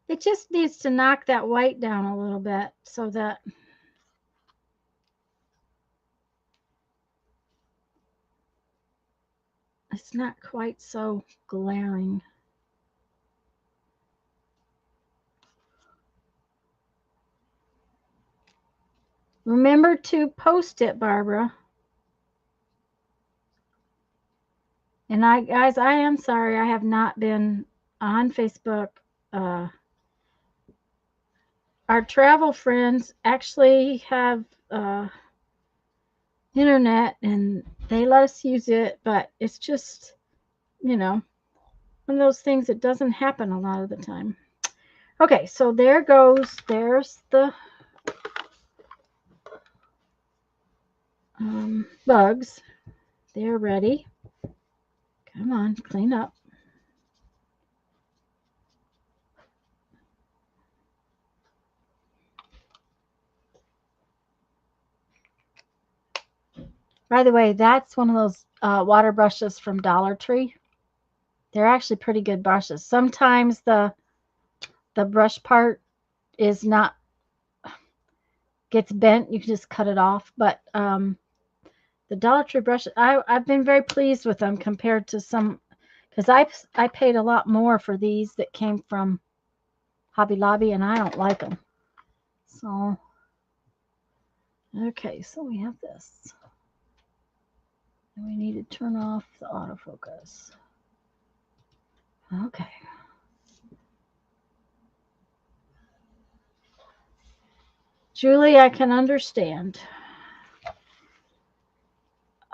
It just needs to knock that white down a little bit so that it's not quite so glaring. Remember to post it, Barbara. And guys, I am sorry I have not been on Facebook. Our travel friends actually have internet and they let us use it, but it's just, you know, one of those things that doesn't happen a lot of the time. Okay, so there's the bugs. They're ready. Come on, clean up. By the way, that's one of those water brushes from Dollar Tree. They're actually pretty good brushes. Sometimes the brush part is not gets bent. You can just cut it off. But the Dollar Tree brushes, I've been very pleased with them compared to some, because I paid a lot more for these that came from Hobby Lobby, and I don't like them. So, okay, so we have this. And we need to turn off the autofocus. Okay. Julie, I can understand.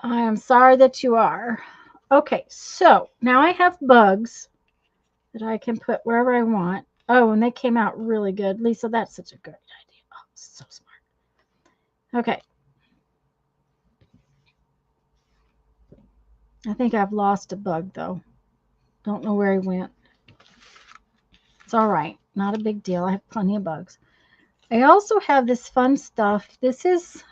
I am sorry that you are. Okay, so now I have bugs that I can put wherever I want. Oh, and they came out really good. Lisa, that's such a good idea. Oh, so smart. Okay. I think I've lost a bug, though. Don't know where he went. It's all right. Not a big deal. I have plenty of bugs. I also have this fun stuff. This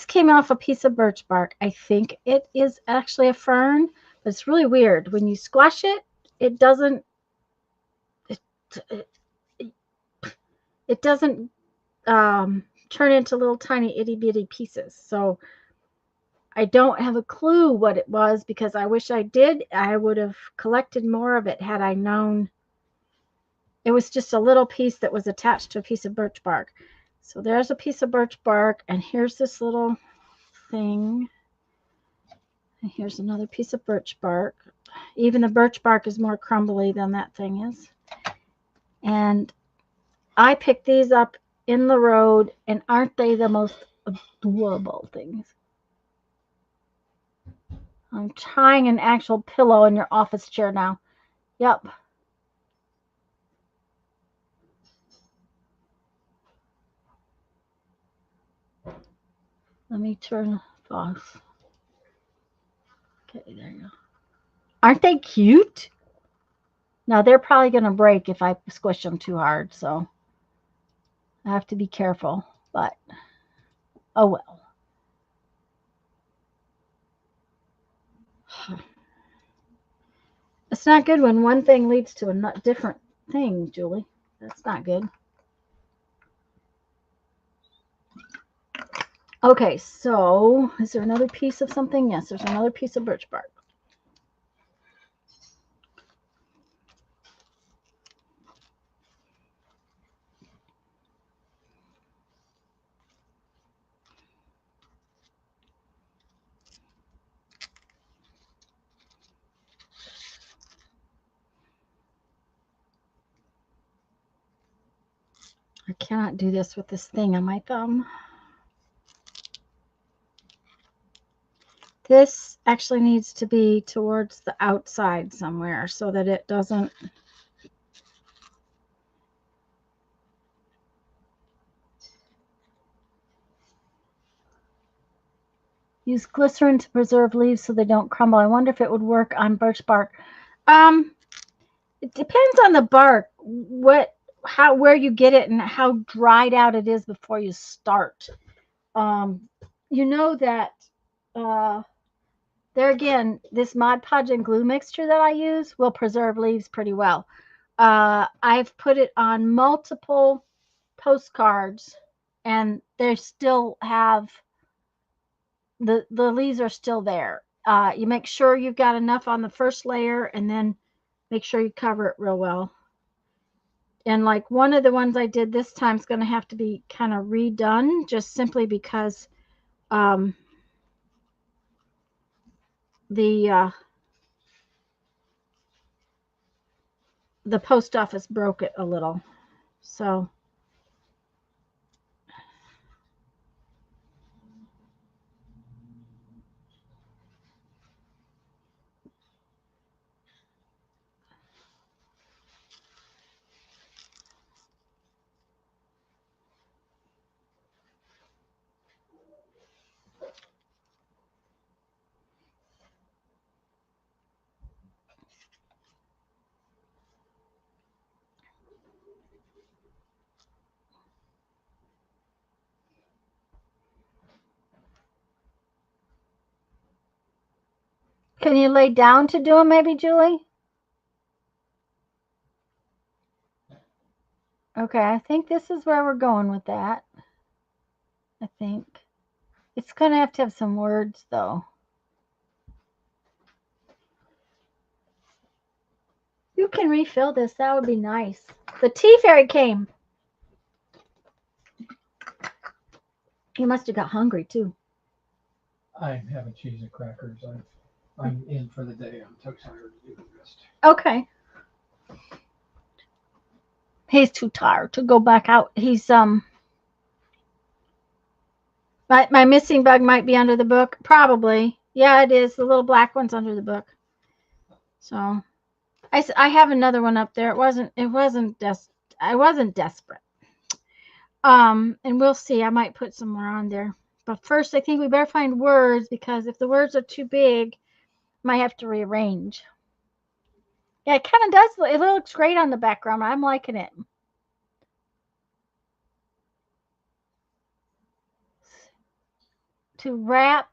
came off a piece of birch bark. I think it is actually a fern, but it's really weird. When you squash it, it doesn't turn into little tiny itty bitty pieces. So I don't have a clue what it was, because I wish I did. I would have collected more of it had I known. It was just a little piece that was attached to a piece of birch bark. So there's a piece of birch bark, and here's this little thing. And here's another piece of birch bark. Even the birch bark is more crumbly than that thing is. And I picked these up in the road, and aren't they the most adorable things? I'm trying an actual pillow in your office chair now. Yep. Let me turn off. Okay, there you go. Aren't they cute? Now, they're probably going to break if I squish them too hard, so I have to be careful, but oh well. It's not good when one thing leads to a different thing, Julie. That's not good. Okay, so is there another piece of something? Yes, there's another piece of birch bark. I cannot do this with this thing on my thumb. This actually needs to be towards the outside somewhere so that it doesn't. Use glycerin to preserve leaves so they don't crumble. I wonder if it would work on birch bark. It depends on the bark. What where you get it and how dried out it is before you start. You know that there again, this Mod Podge and glue mixture that I use will preserve leaves pretty well. I've put it on multiple postcards and they still have the leaves are still there. You make sure you've got enough on the first layer and then make sure you cover it real well. And like one of the ones I did this time is going to have to be kind of redone just simply because the post office broke it a little. So can you lay down to do them maybe, Julie? Okay, I think this is where we're going with that. I think. It's going to have some words, though. You can refill this. That would be nice. The tea fairy came. You must have got hungry, too. I'm having cheese and crackers. I'm in for the day. I'm too tired to do the rest. Okay. He's too tired to go back out. He's my missing bug might be under the book. Probably. Yeah, it is. The little black one's under the book. So I have another one up there. I wasn't desperate. And we'll see. I might put some more on there. But first I think we better find words because if the words are too big, I might have to rearrange. Yeah, it kind of does. It looks great on the background. I'm liking it. To wrap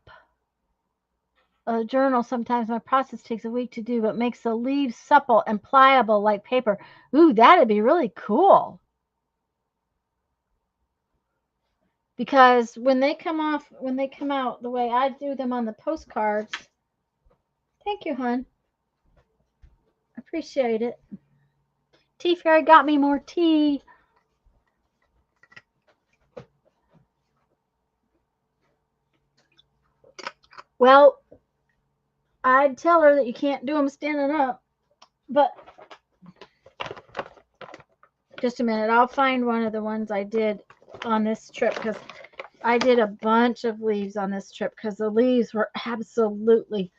a journal, sometimes my process takes a week to do, but makes the leaves supple and pliable like paper. Ooh, that'd be really cool. Because when they come out the way I do them on the postcards. Thank you, hon. Appreciate it. Tea Fairy got me more tea. Well, I'd tell her that you can't do them standing up, but just a minute. I'll find one of the ones I did on this trip because I did a bunch of leaves on this trip because the leaves were absolutely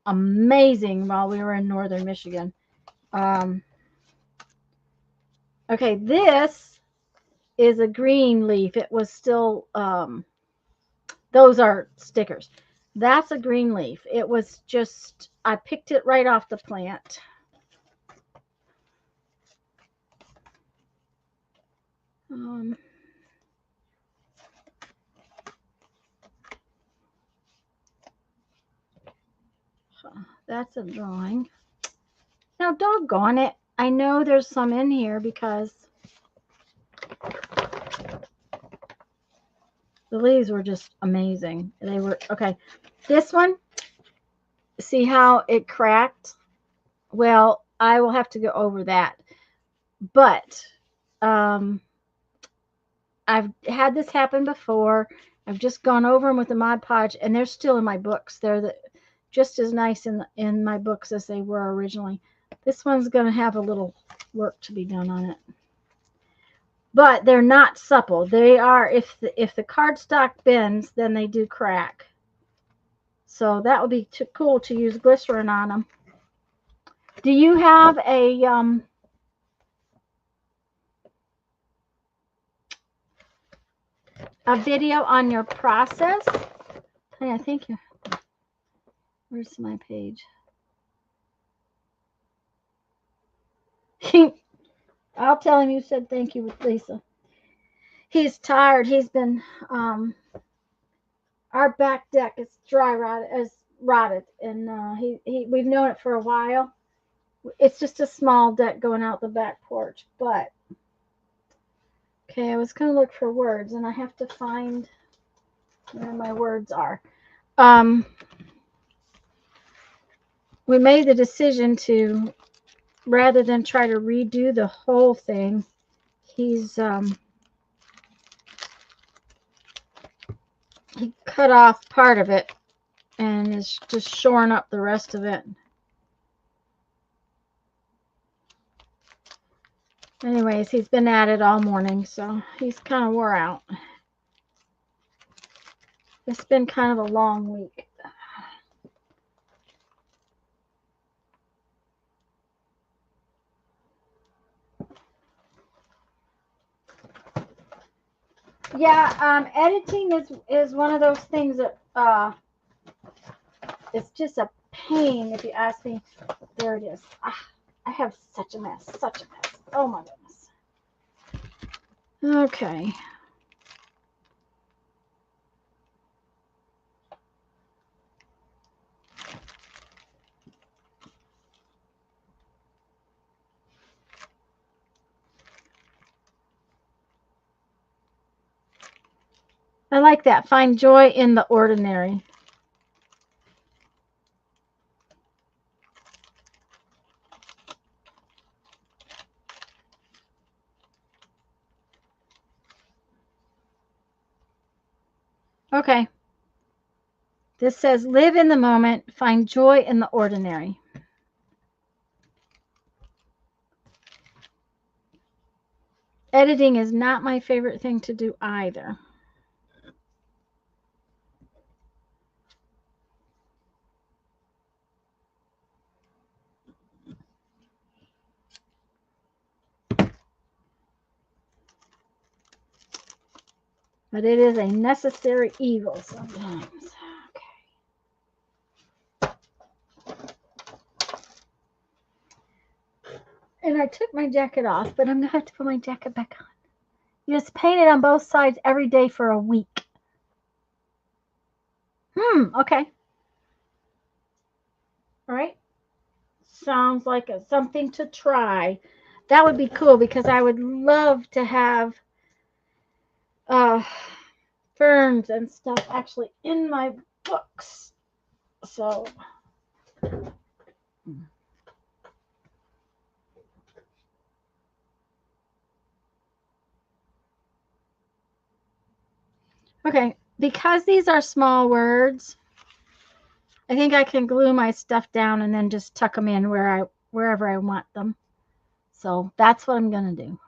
amazing while we were in northern Michigan. Okay, this is a green leaf. It was still, those are stickers. That's a green leaf. It was just, I picked it right off the plant. That's a drawing. Now, doggone it. I know there's some in here because the leaves were just amazing. They were, okay. This one, see how it cracked? Well, I will have to go over that. But I've had this happen before. I've just gone over them with the Mod Podge, and they're still in my books. They're just as nice in my books as they were originally. This one's going to have a little work to be done on it. But they're not supple. They are, if the cardstock bends, then they do crack. So that would be too cool to use glycerin on them. Do you have a video on your process? Hey, I think you. Where's my page? I'll tell him you said thank you with Lisa. He's tired. He's been, our back deck is rotted, and we've known it for a while. It's just a small deck going out the back porch, but okay, I was gonna look for words, and I have to find where my words are. We made the decision to, rather than try to redo the whole thing, he cut off part of it and is just shoring up the rest of it. Anyways, he's been at it all morning, so he's kind of wore out. It's been kind of a long week. Yeah, editing is one of those things that it's just a pain, if you ask me. There it is. I have such a mess. Oh my goodness. Okay. I like that. Find joy in the ordinary. Okay. This says, live in the moment, find joy in the ordinary. Editing is not my favorite thing to do either. But it is a necessary evil sometimes. Okay. And I took my jacket off, but I'm going to have to put my jacket back on. You just paint it on both sides every day for a week. Okay. All right. Sounds like something to try. That would be cool because I would love to have ferns and stuff actually in my books. So okay, because these are small words, I think I can glue my stuff down and then just tuck them in wherever I want them. So that's what I'm going to do.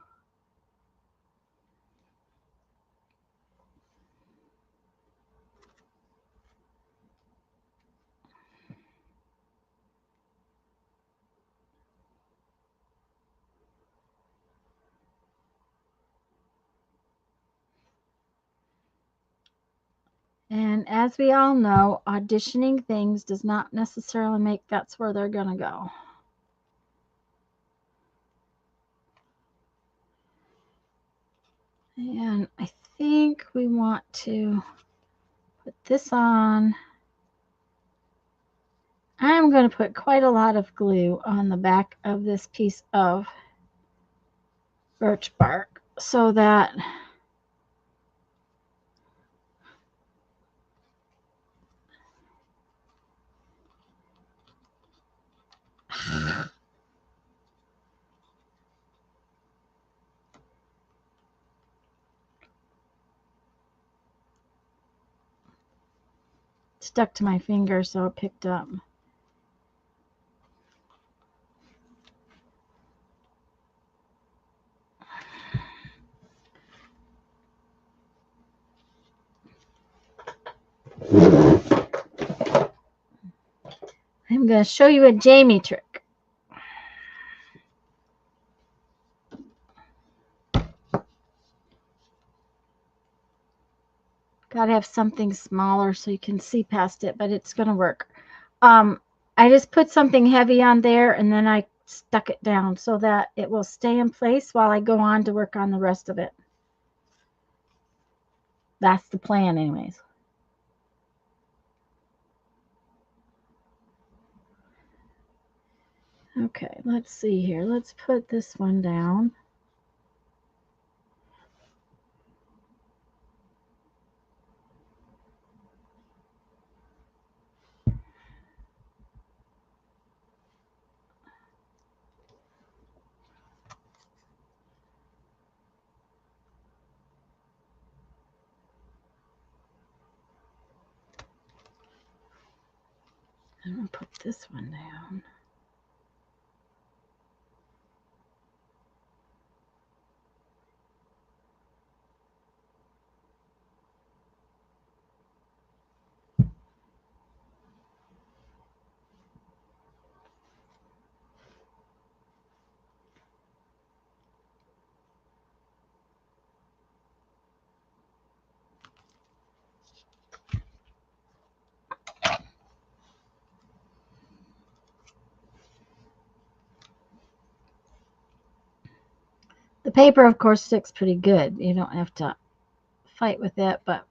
And as we all know, auditioning things does not necessarily make that's where they're going to go. And I think we want to put this on. I'm going to put quite a lot of glue on the back of this piece of birch bark so that stuck to my finger, so it picked up. I'm going to show you a Jamie trick. Got to have something smaller so you can see past it, but it's going to work. I just put something heavy on there, and then I stuck it down so that it will stay in place while I go on to work on the rest of it. That's the plan anyways. Okay, let's see here. Let's put this one down. I'm going to put this one down. The paper, of course, sticks pretty good. You don't have to fight with it, but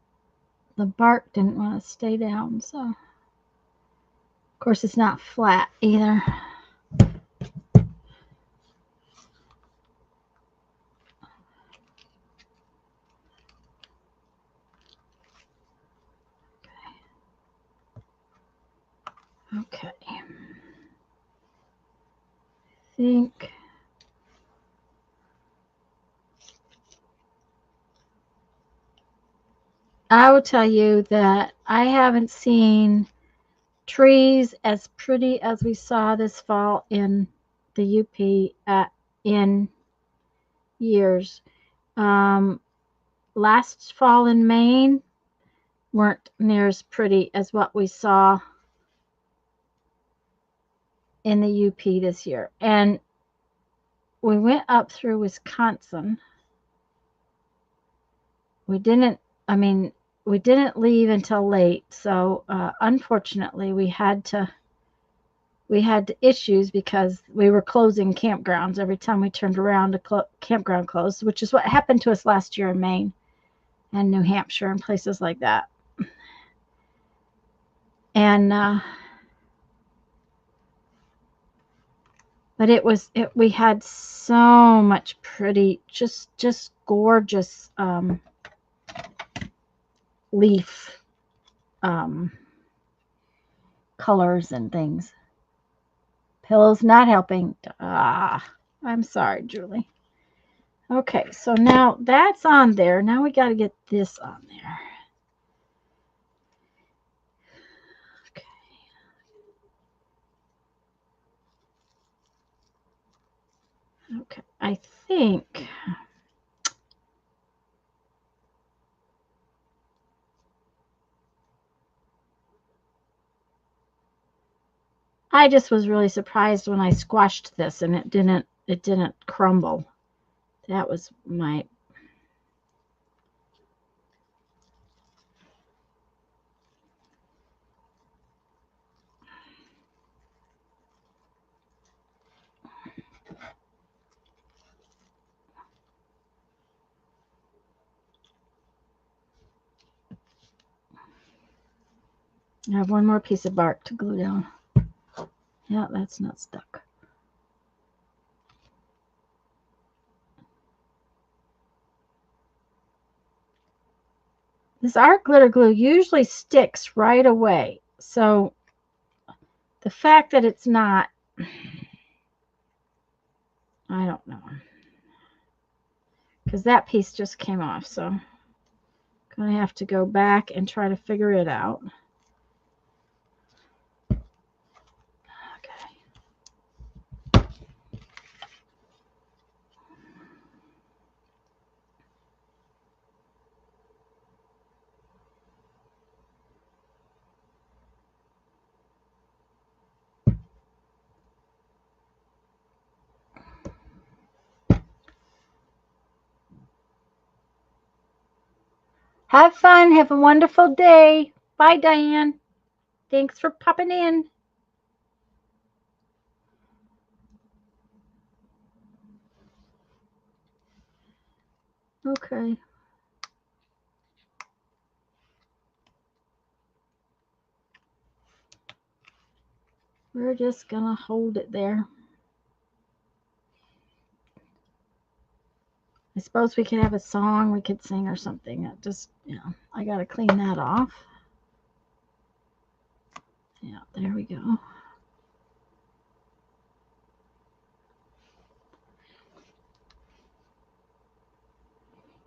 the bark didn't want to stay down, so of course it's not flat either. Okay. I think I will tell you that I haven't seen trees as pretty as we saw this fall in the UP in years. Last fall in Maine weren't near as pretty as what we saw in the UP this year. And we went up through Wisconsin. We didn't leave until late, so unfortunately we had issues because we were closing campgrounds every time we turned around. A campground closed, which is what happened to us last year in Maine and New Hampshire and places like that. And but we had so much pretty, just gorgeous leaf colors and things. Pillows not helping. I'm sorry, Julie. Okay, so now that's on there. Now we got to get this on there. Okay, I think I just was really surprised when I squashed this and it didn't crumble. That was my I have one more piece of bark to glue down. Yeah, that's not stuck. This art glitter glue usually sticks right away. So the fact that it's not, I don't know. Because that piece just came off. So I'm going to have to go back and try to figure it out. Have fun. Have a wonderful day. Bye, Diane. Thanks for popping in. Okay. We're just gonna hold it there. I suppose we could have a song we could sing or something. I gotta clean that off. Yeah, there we go.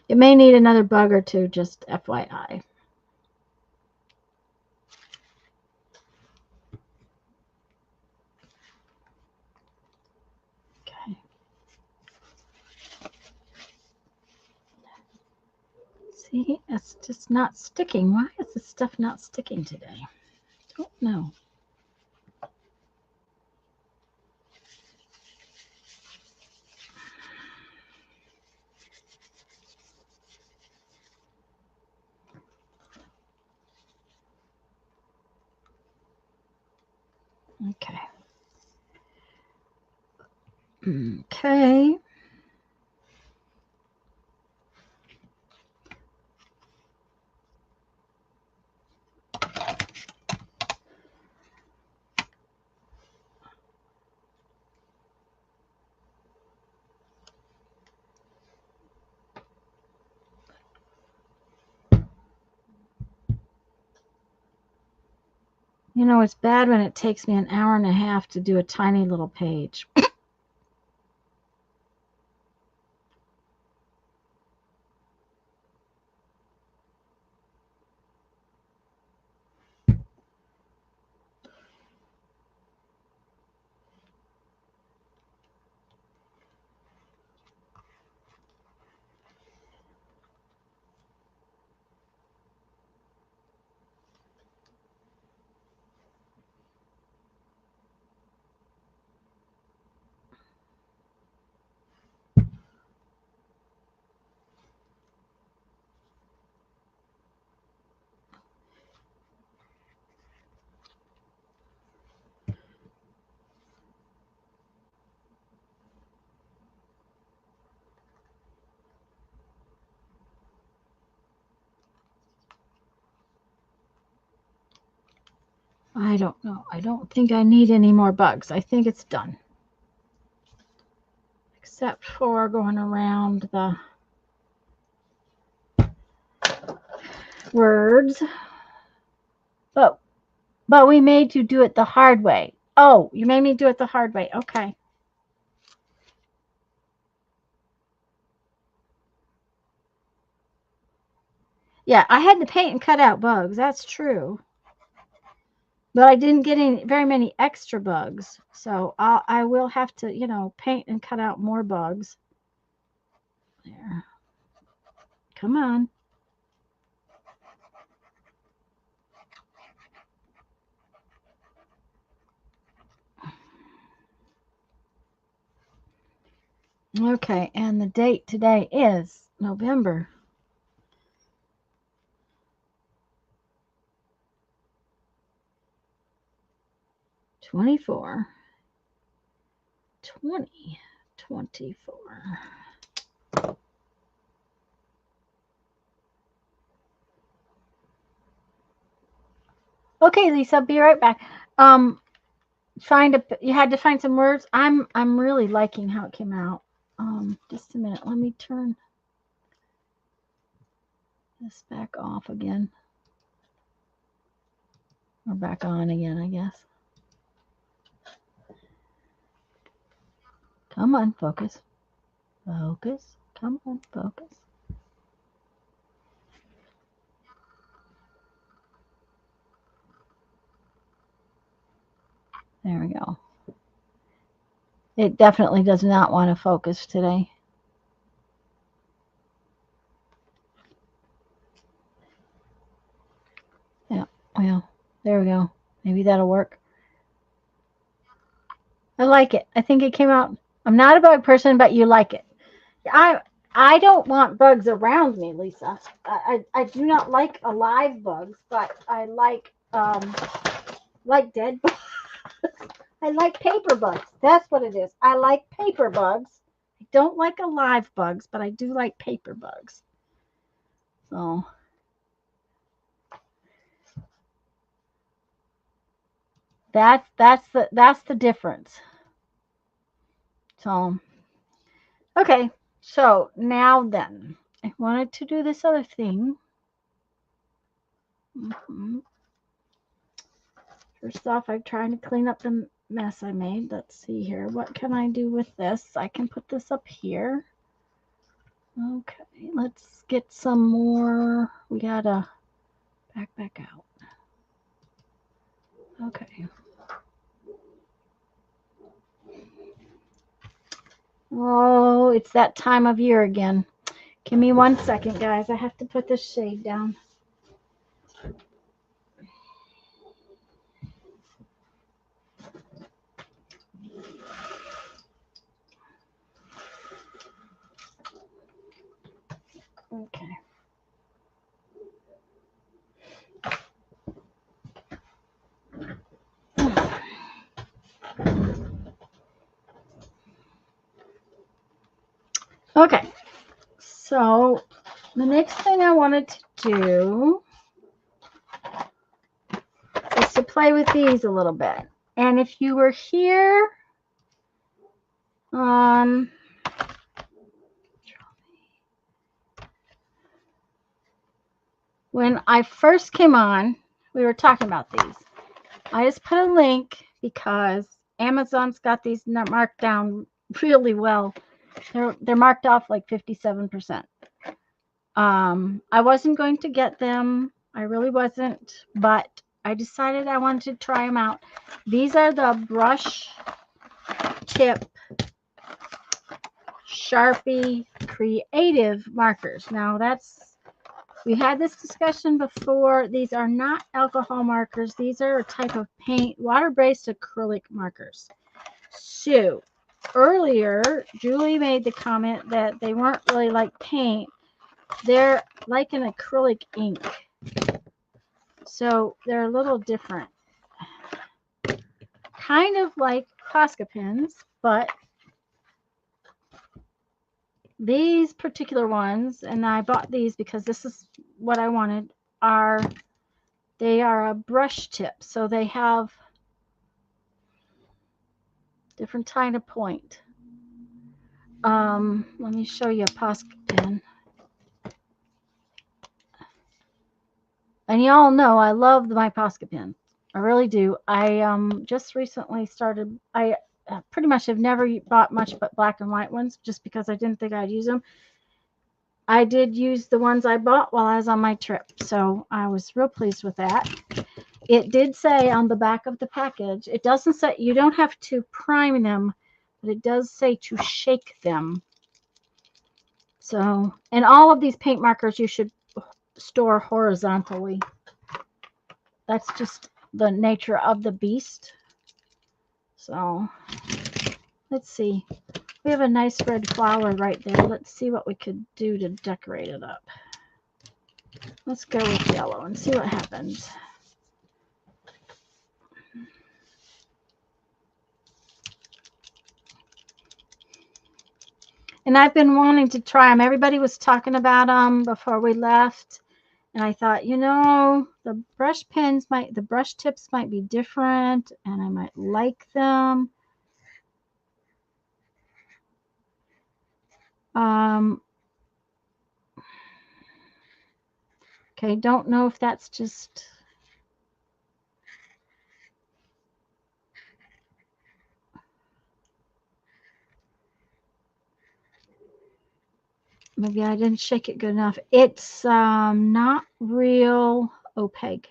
It may need another bug or two, just FYI. Okay. See, it's just not sticking. Why is this stuff not sticking today? Don't know. Okay. Okay. You know, it's bad when it takes me an hour and a half to do a tiny little page. I don't know. I don't think I need any more bugs. I think it's done. Except for going around the words. But we made you do it the hard way. Oh, you made me do it the hard way. Okay. Yeah, I had to paint and cut out bugs. That's true. But I didn't get very many extra bugs. So I will have to, paint and cut out more bugs. There. Come on. Okay, and the date today is November 24, 2024. Okay, Lisa, be right back. You had to find some words. I'm really liking how it came out. Just a minute. Let me turn this back off again. Or back on again, I guess. Come on, focus. Focus. Come on, focus. There we go. It definitely does not want to focus today. Yeah, well, there we go. Maybe that'll work. I like it. I think it came out. I'm not a bug person, but you like it. I don't want bugs around me, Lisa. I do not like alive bugs, but I like dead bugs. I like paper bugs. That's what it is. I like paper bugs. I don't like alive bugs, but I do like paper bugs. So that's the difference. So okay, so now then, I wanted to do this other thing. First off, I'm trying to clean up the mess I made. Let's see here. What can I do with this? I can put this up here. Okay, let's get some more. We gotta back out. Okay. Oh, it's that time of year again. Give me 1 second, guys. I have to put this shade down. Okay. Okay. So the next thing I wanted to do is to play with these a little bit. And if you were here, when I first came on, we were talking about these. I just put a link because Amazon's got these marked down really well. They're marked off like 57%. I wasn't going to get them. I really wasn't, but I decided I wanted to try them out. These are the brush tip Sharpie creative markers. Now we had this discussion before. These are not alcohol markers. These are a type of paint, water-based acrylic markers. So earlier, Julie made the comment that they weren't really like paint. They're like an acrylic ink. So they're a little different. Kind of like Posca pens, but these particular ones, and I bought these because this is what I wanted, they are a brush tip. So they have different kind of point. Let me show you a Posca pen. And y'all know I love my Posca pen. I really do. I just recently started, I pretty much have never bought much but black and white ones just because I didn't think I'd use them. I did use the ones I bought while I was on my trip, so I was real pleased with that. It did say on the back of the package, it doesn't say, you don't have to prime them, but it does say to shake them. So, and all of these paint markers you should store horizontally. That's just the nature of the beast. So let's see. We have a nice red flower right there. Let's see what we could do to decorate it up. Let's go with yellow and see what happens. And I've been wanting to try them. Everybody was talking about them before we left. And I thought, you know, the brush tips might be different and I might like them. Okay, don't know if that's just maybe I didn't shake it good enough. It's not real opaque.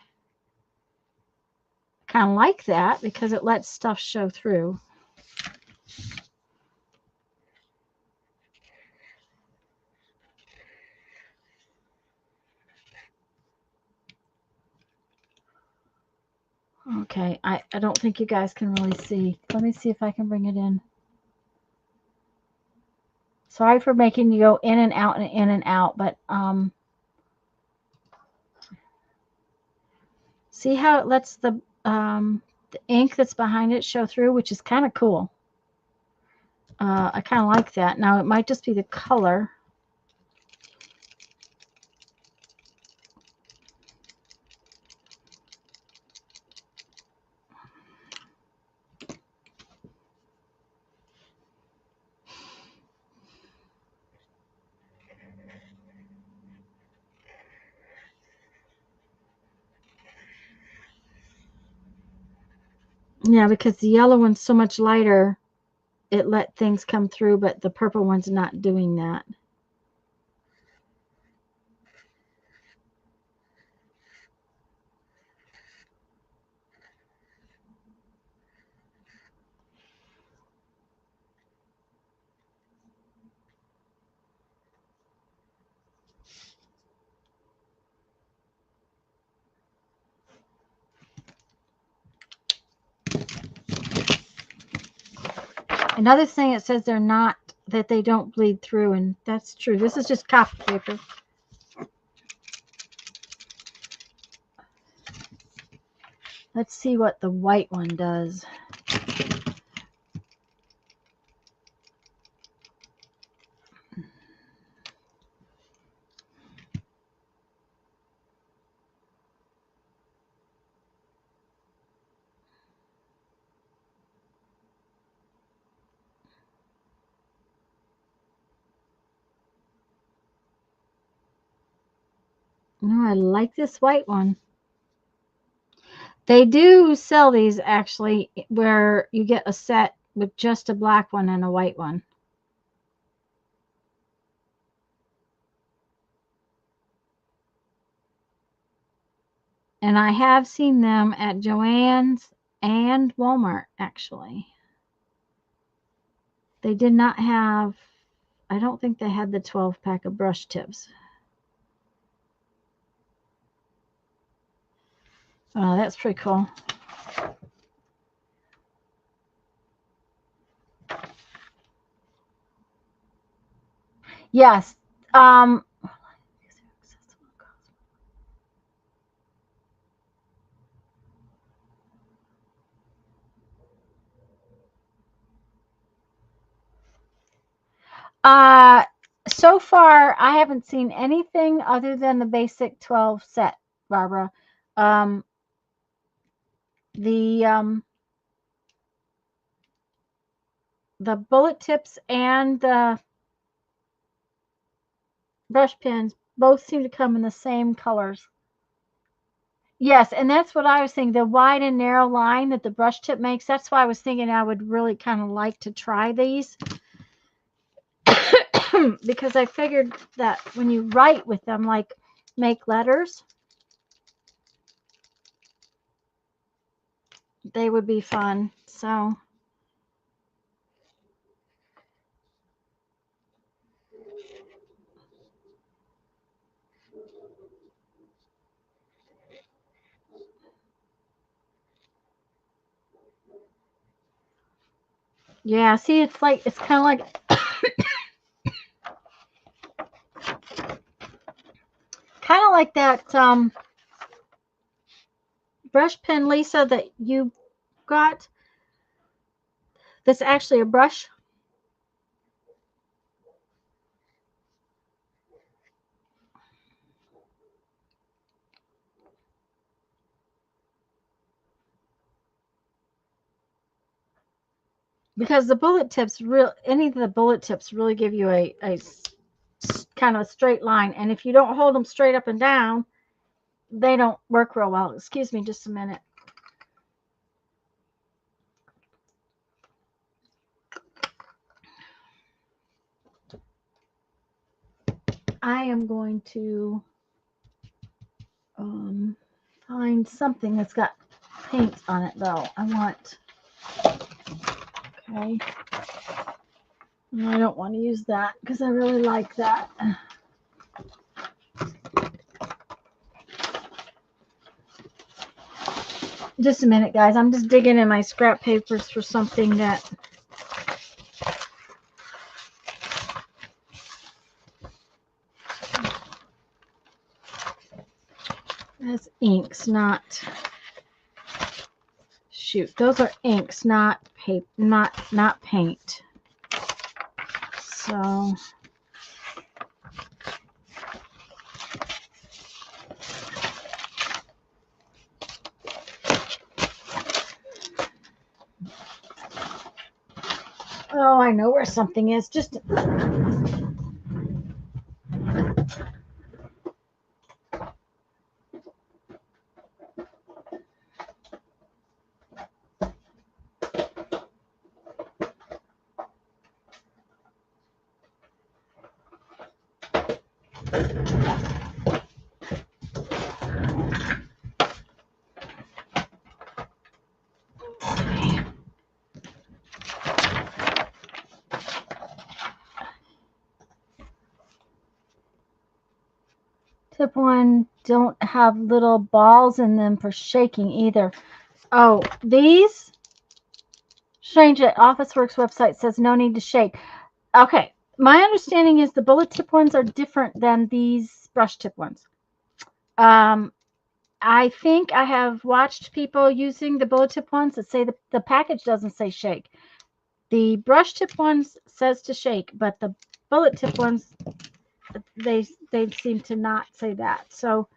Kind of like that because it lets stuff show through. Okay, I don't think you guys can really see. Let me see if I can bring it in. Sorry for making you go in and out and in and out, but see how it lets the ink that's behind it show through, which is kind of cool. I kind of like that. Now it might just be the color. Yeah, because the yellow one's so much lighter, it let things come through, but the purple one's not doing that. Another thing, it says they're not, that they don't bleed through, and that's true. This is just copy paper. Let's see what the white one does. No, I like this white one. They do sell these actually where you get a set with just a black one and a white one. And I have seen them at Joann's and Walmart, actually. They did not have, I don't think they had the 12-pack of brush tips. Oh, that's pretty cool. Yes. So far, I haven't seen anything other than the basic 12 set, Barbara. The bullet tips and the brush pens both seem to come in the same colors. Yes, and that's what I was thinking. The wide and narrow line that the brush tip makes, that's why I was thinking I would really kind of like to try these. Because I figured that when you write with them, like make letters, they would be fun. So yeah, see, it's like, it's kind of like that brush pen, Lisa, that you got. That's actually a brush. Because the bullet tips, any of the bullet tips really give you a kind of a straight line. And if you don't hold them straight up and down, they don't work real well. Excuse me just a minute. I am going to find something that's got paint on it, though. I want, okay. I don't want to use that because I really like that. Just a minute, guys. I'm just digging in my scrap papers for something that has inks, not, shoot, those are inks, not paper, not paint. So oh, I know where something is. Just tip one don't have little balls in them for shaking either. Oh, these Strange at Officeworks website says no need to shake. Okay, my understanding is the bullet tip ones are different than these brush tip ones. I think I have watched people using the bullet tip ones that say the package doesn't say shake. The brush tip ones says to shake, but the bullet tip ones, they seem to not say that. So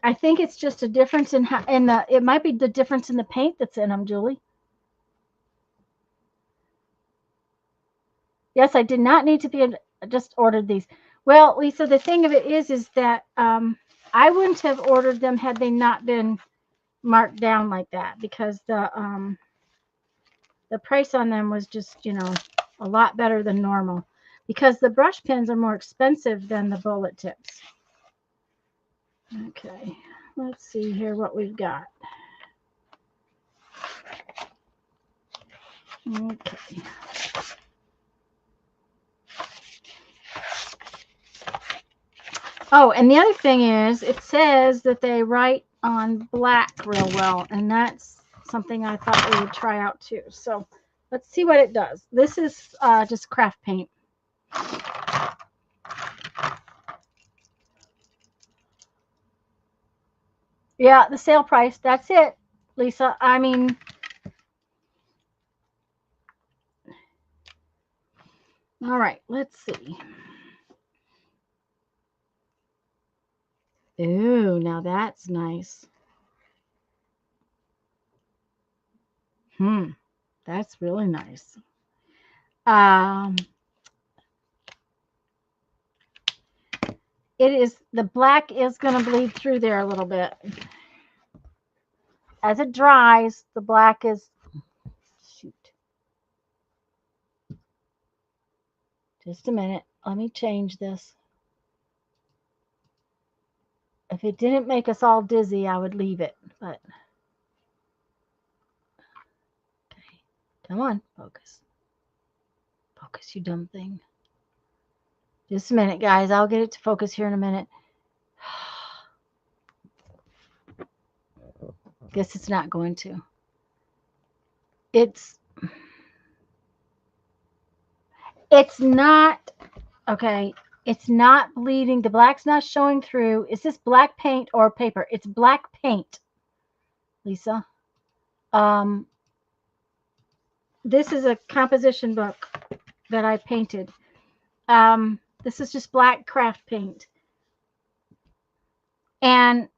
I think it's just a difference in how, it might be the difference in the paint that's in them, Julie. Yes, I did not need to be, just ordered these. Well, Lisa, the thing of it is that I wouldn't have ordered them had they not been marked down like that, because the price on them was just, you know, a lot better than normal, because the brush pens are more expensive than the bullet tips. Okay, let's see here what we've got. Okay. Oh, and the other thing is, it says that they write on black real well, and that's something I thought we would try out too. So let's see what it does. This is just craft paint. Yeah, the sale price. That's it, Lisa. I mean, all right, let's see. Ooh, now that's nice. That's really nice. It is, the black is going to bleed through there a little bit. As it dries, the black is, shoot. Just a minute. Let me change this. If it didn't make us all dizzy, I would leave it, but okay. Come on, focus. Focus, you dumb thing. Just a minute, guys. I'll get it to focus here in a minute. Guess it's not going to. It's not, okay, it's not bleeding. The black's not showing through. Is this black paint or paper? It's black paint, Lisa. This is a composition book that I painted. This is just black craft paint. And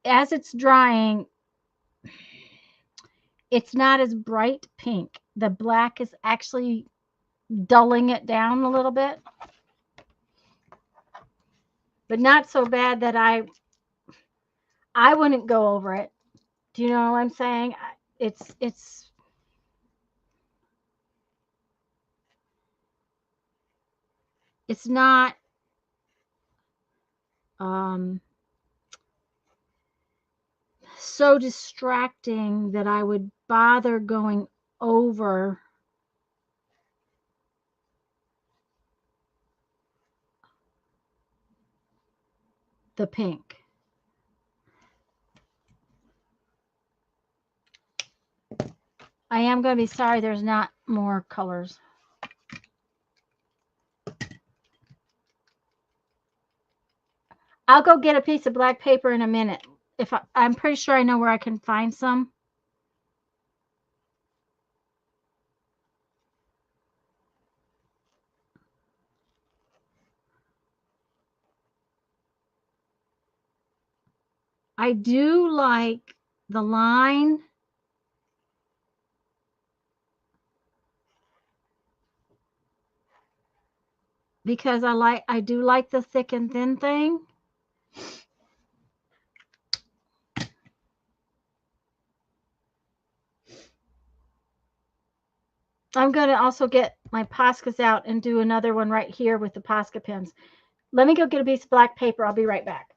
as it's drying, it's not as bright pink. The black is actually dulling it down a little bit, but not so bad that I wouldn't go over it. Do you know what I'm saying? It's not so distracting that I would bother going over the pink. I am going to be sorry there's not more colors. I'll go get a piece of black paper in a minute. I'm pretty sure I know where I can find some. I do like the line. Because I do like the thick and thin thing. I'm going to also get my Poscas out and do another one right here with the Posca pens. Let me go get a piece of black paper. I'll be right back.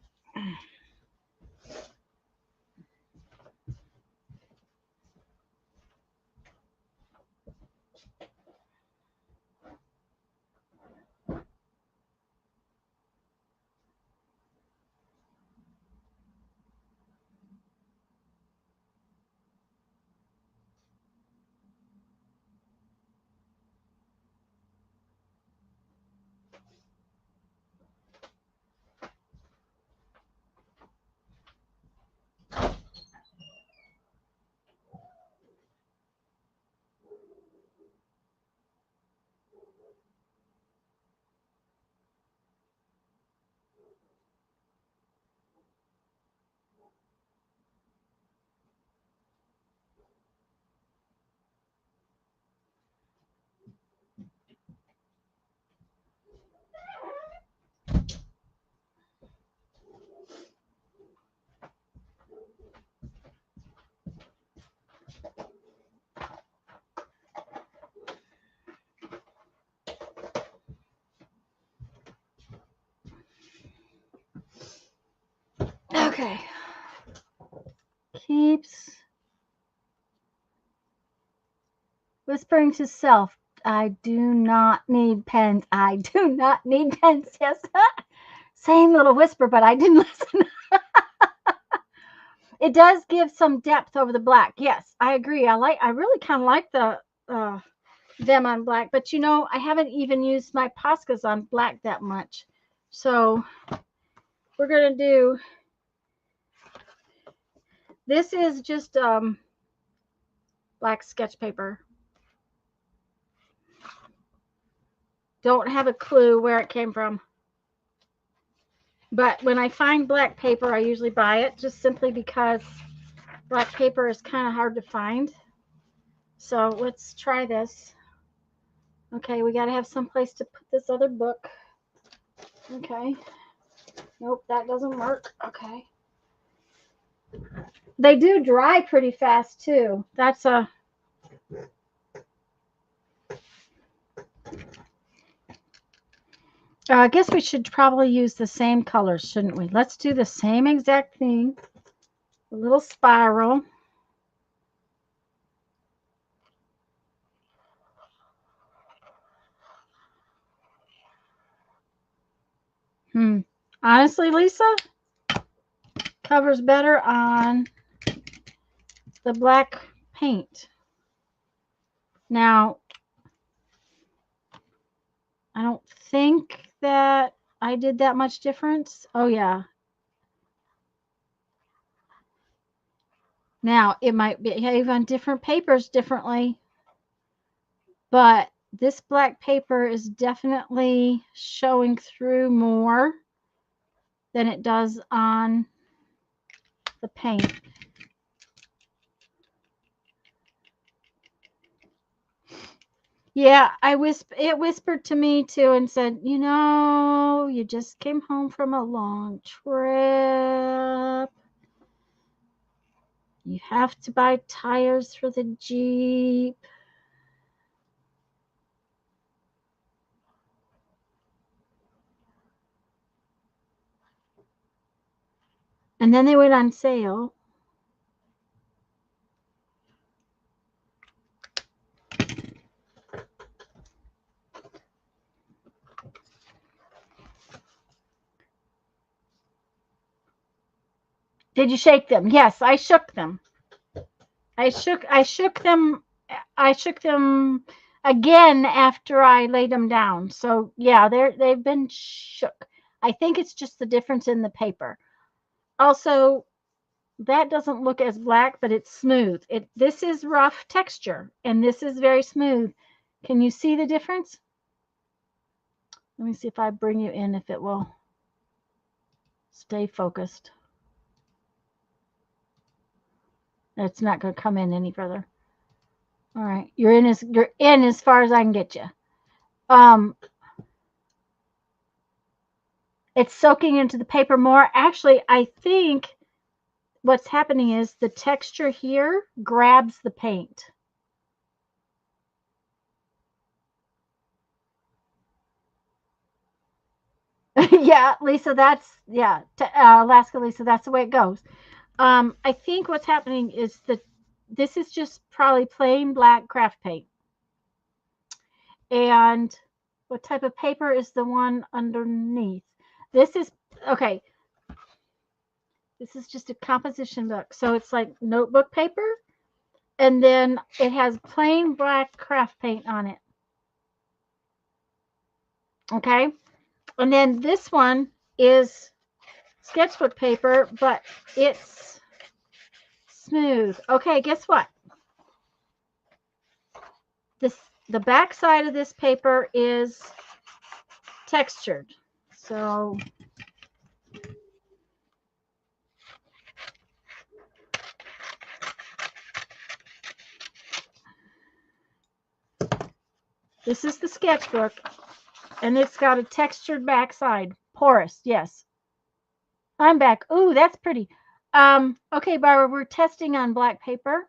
Okay. Keeps whispering to self, I do not need pens. I do not need pens. Yes. Same little whisper, but I didn't listen. It does give some depth over the black. Yes, I agree. I really kind of like the them on black, but you know, I haven't even used my Poscas on black that much. So we're going to do, this is just black sketch paper. Don't have a clue where it came from. But when I find black paper, I usually buy it just simply because black paper is kind of hard to find. So let's try this. Okay, we got to have some place to put this other book. Okay. Nope, that doesn't work. Okay. They do dry pretty fast too. That's a... I guess we should probably use the same colors, shouldn't we? Let's do the same exact thing. A little spiral. Honestly, Lisa, covers better on the black paint. Now, I don't think that I did that much difference. Oh, yeah. Now, it might behave on different papers differently, but this black paper is definitely showing through more than it does on the paint. Yeah, it whispered to me too and said, you know, you just came home from a long trip. You have to buy tires for the Jeep. And then they went on sale. Did you shake them? Yes, I shook them. I shook them again after I laid them down. So yeah, they've been shook. I think it's just the difference in the paper. Also, that doesn't look as black, but it's smooth. This is rough texture and this is very smooth. Can you see the difference? Let me see if I bring you in, if it will stay focused. It's not going to come in any further. All right, you're in as far as I can get you. It's soaking into the paper more. Actually, I think what's happening is the texture here grabs the paint. Yeah, Lisa, Alaska Lisa, that's the way it goes. I think what's happening is that this is just probably plain black craft paint. And what type of paper is the one underneath? This is, okay, this is just a composition book. So it's like notebook paper. And then it has plain black craft paint on it. Okay. And then this one is sketchbook paper, but it's smooth. Okay, guess what? The back side of this paper is textured. So this is the sketchbook, and it's got a textured back side. Porous, yes. I'm back. Ooh, that's pretty. Okay, Barbara, we're testing on black paper.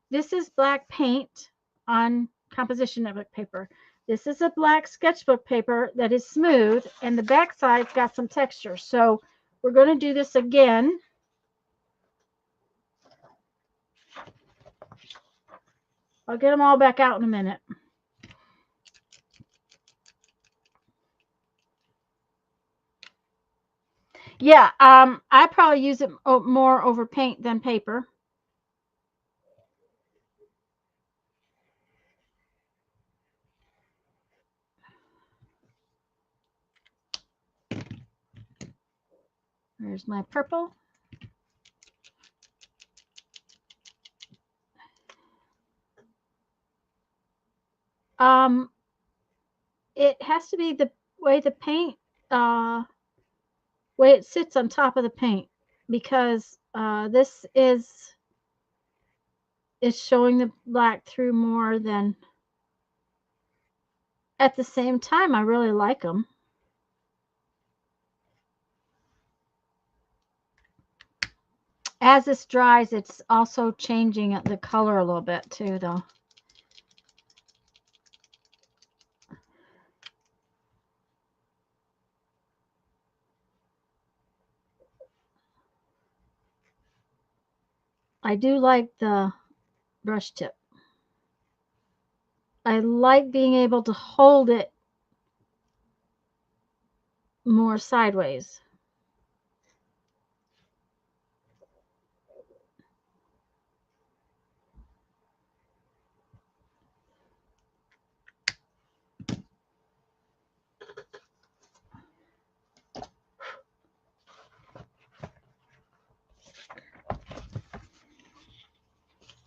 This is black paint on composition notebook paper. This is a black sketchbook paper that is smooth, and the back side's got some texture. So we're going to do this again. I'll get them all back out in a minute. Yeah, I probably use it more over paint than paper. There's my purple. It has to be the way the paint, way it sits on top of the paint, because this is showing the black through more than. At the same time, I really like them. As this dries, it's also changing the color a little bit too, though. I do like the brush tip. I like being able to hold it more sideways.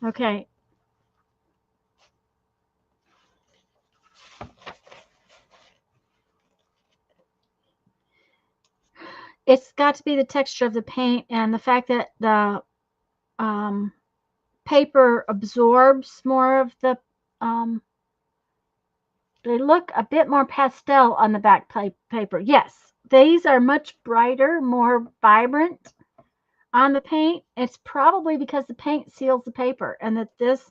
Okay. It's got to be the texture of the paint and the fact that the paper absorbs more of the, they look a bit more pastel on the back paper. Yes, these are much brighter, more vibrant on the paint. It's probably because the paint seals the paper, and that this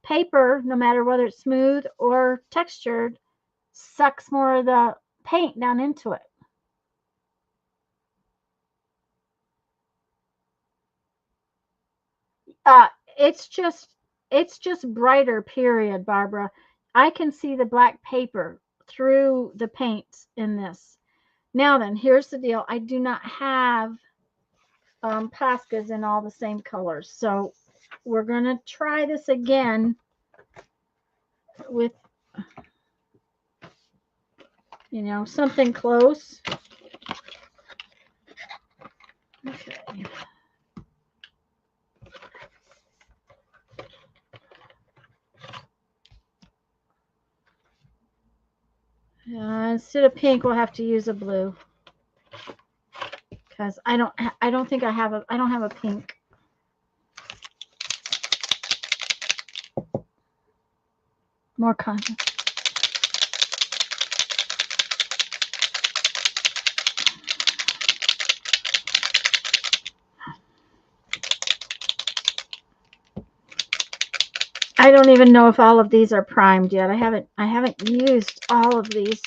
paper, no matter whether it's smooth or textured, sucks more of the paint down into it. It's just brighter, period, Barbara. I can see the black paper through the paint in this. Now then, here's the deal. I do not have Poscas in all the same colors. So we're going to try this again with, you know, something close. Okay. Instead of pink, we'll have to use a blue, because I don't think I don't have a pink. More content. I don't even know if all of these are primed yet. I haven't used all of these.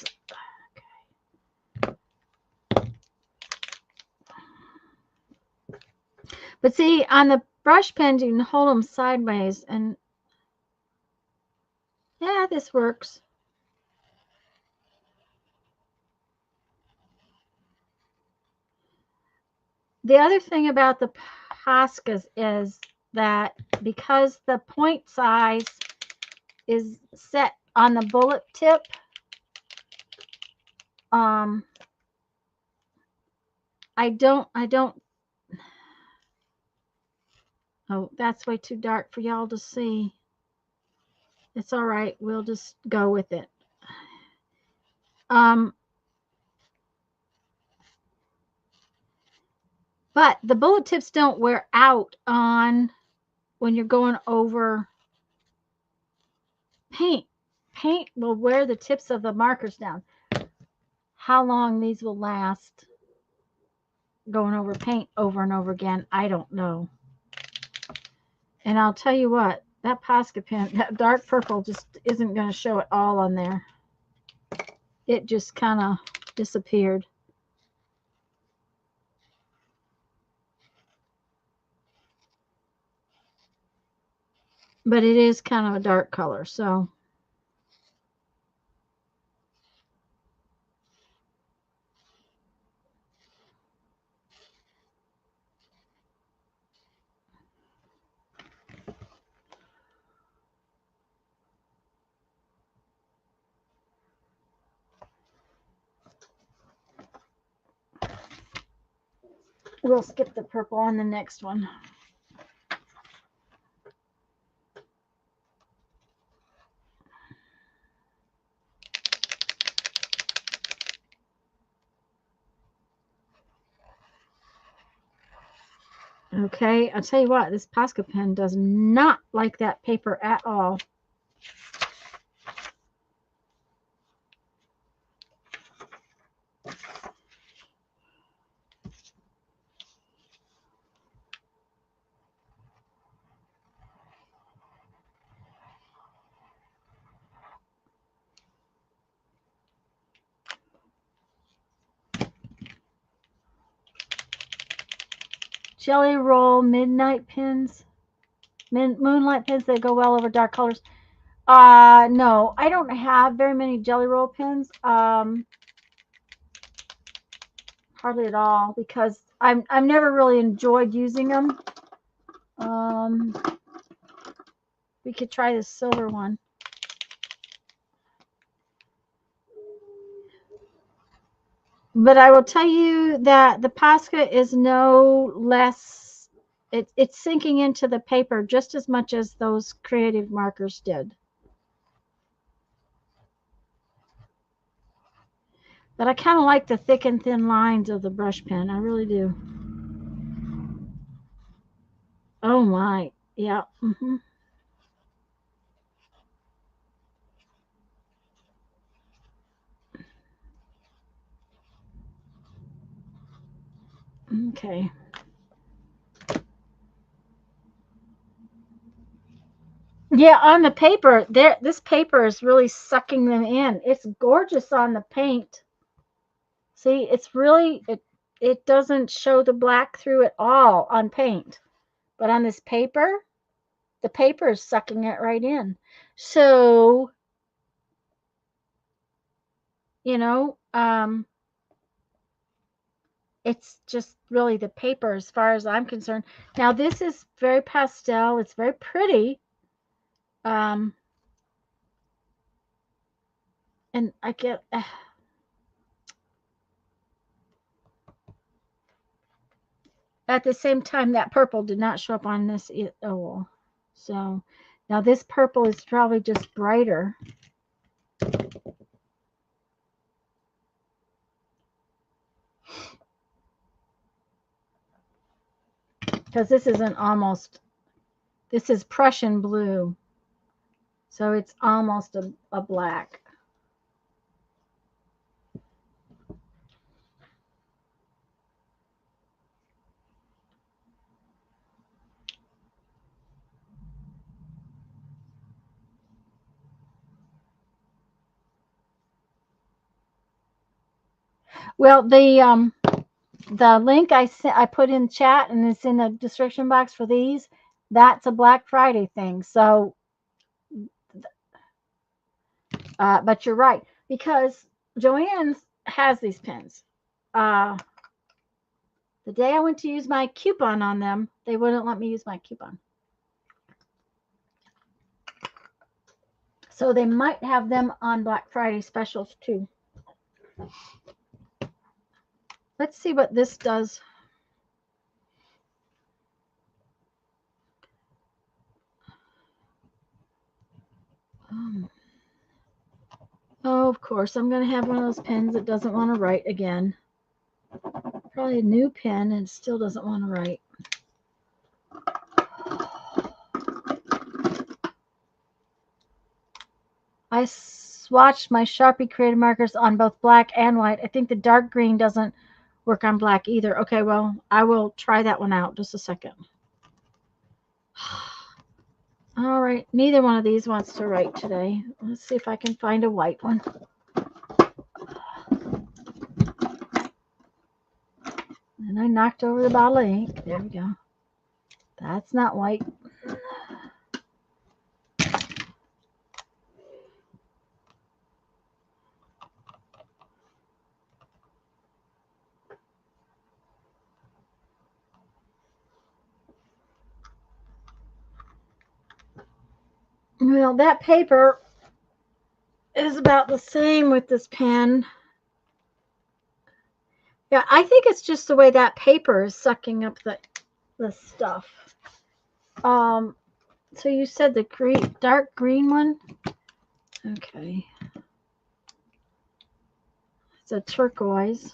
But see, on the brush pens, you can hold them sideways, and yeah, this works. The other thing about the Poscas is that because the point size is set on the bullet tip, I don't, oh, that's way too dark for y'all to see. It's all right. We'll just go with it. But the bullet tips don't wear out on when you're going over paint. Paint will wear the tips of the markers down. How long these will last going over paint over and over again, I don't know. And I'll tell you what, that Posca pen, that dark purple just isn't going to show it all on there. It just kind of disappeared. But it is kind of a dark color, so. We'll skip the purple on the next one. Okay, I'll tell you what, this Posca pen does not like that paper at all. Jelly Roll Midnight pens. Moonlight pens that go well over dark colors. No, I don't have very many Jelly Roll pens. Hardly at all, because I've never really enjoyed using them. We could try this silver one. But I will tell you that the Posca is no less, it's sinking into the paper just as much as those creative markers did. But I kind of like the thick and thin lines of the brush pen. I really do. Oh my, yeah. Okay. Yeah, on the paper, this paper is really sucking them in. It's gorgeous on the paint. See, it's really, it doesn't show the black through at all on paint. But on this paper, the paper is sucking it right in. So, you know, it's just really the paper as far as I'm concerned. Now, this is very pastel. It's very pretty. And I get... At the same time, that purple did not show up on this. Oh, so now this purple is probably just brighter. Because this isn't almost, this is Prussian blue. So it's almost a black. Well, the link I put in chat and it's in the description box for these. That's a Black Friday thing. So, but you're right because Joanne has these pins. The day I went to use my coupon on them, they wouldn't let me use my coupon. So they might have them on Black Friday specials too. Let's see what this does. Oh, of course, I'm going to have one of those pens that doesn't want to write again. Probably a new pen and still doesn't want to write. I swatched my Sharpie Creative Markers on both black and white. I think the dark green doesn't work on black either. Okay, well, I will try that one out. Just a second. All right, neither one of these wants to write today. Let's see if I can find a white one. And I knocked over the bottle of ink. There we go. That's not white. Well, that paper is about the same with this pen. Yeah, I think it's just the way that paper is sucking up the stuff. So you said the dark green one? Okay. It's a turquoise.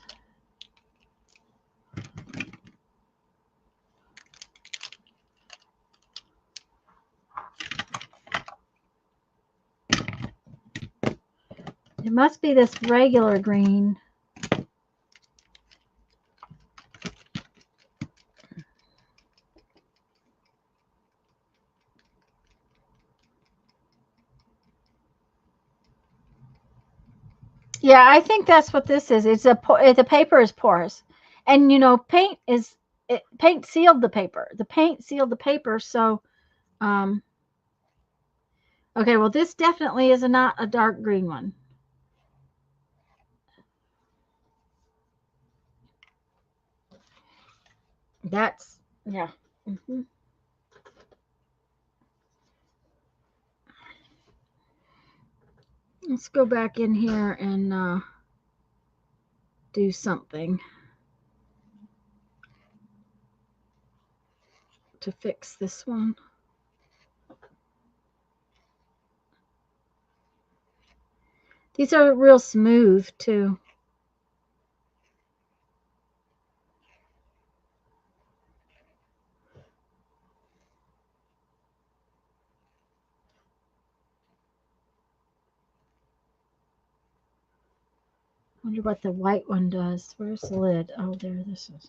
It must be this regular green. Yeah, I think that's what this is. The paper is porous, and you know, paint sealed the paper. The paint sealed the paper, so okay. Well, this definitely is not a dark green one. That's yeah. Mm-hmm. Let's go back in here and do something to fix this one. These are real smooth too. Wonder what the white one does. Where's the lid? Oh, there this is.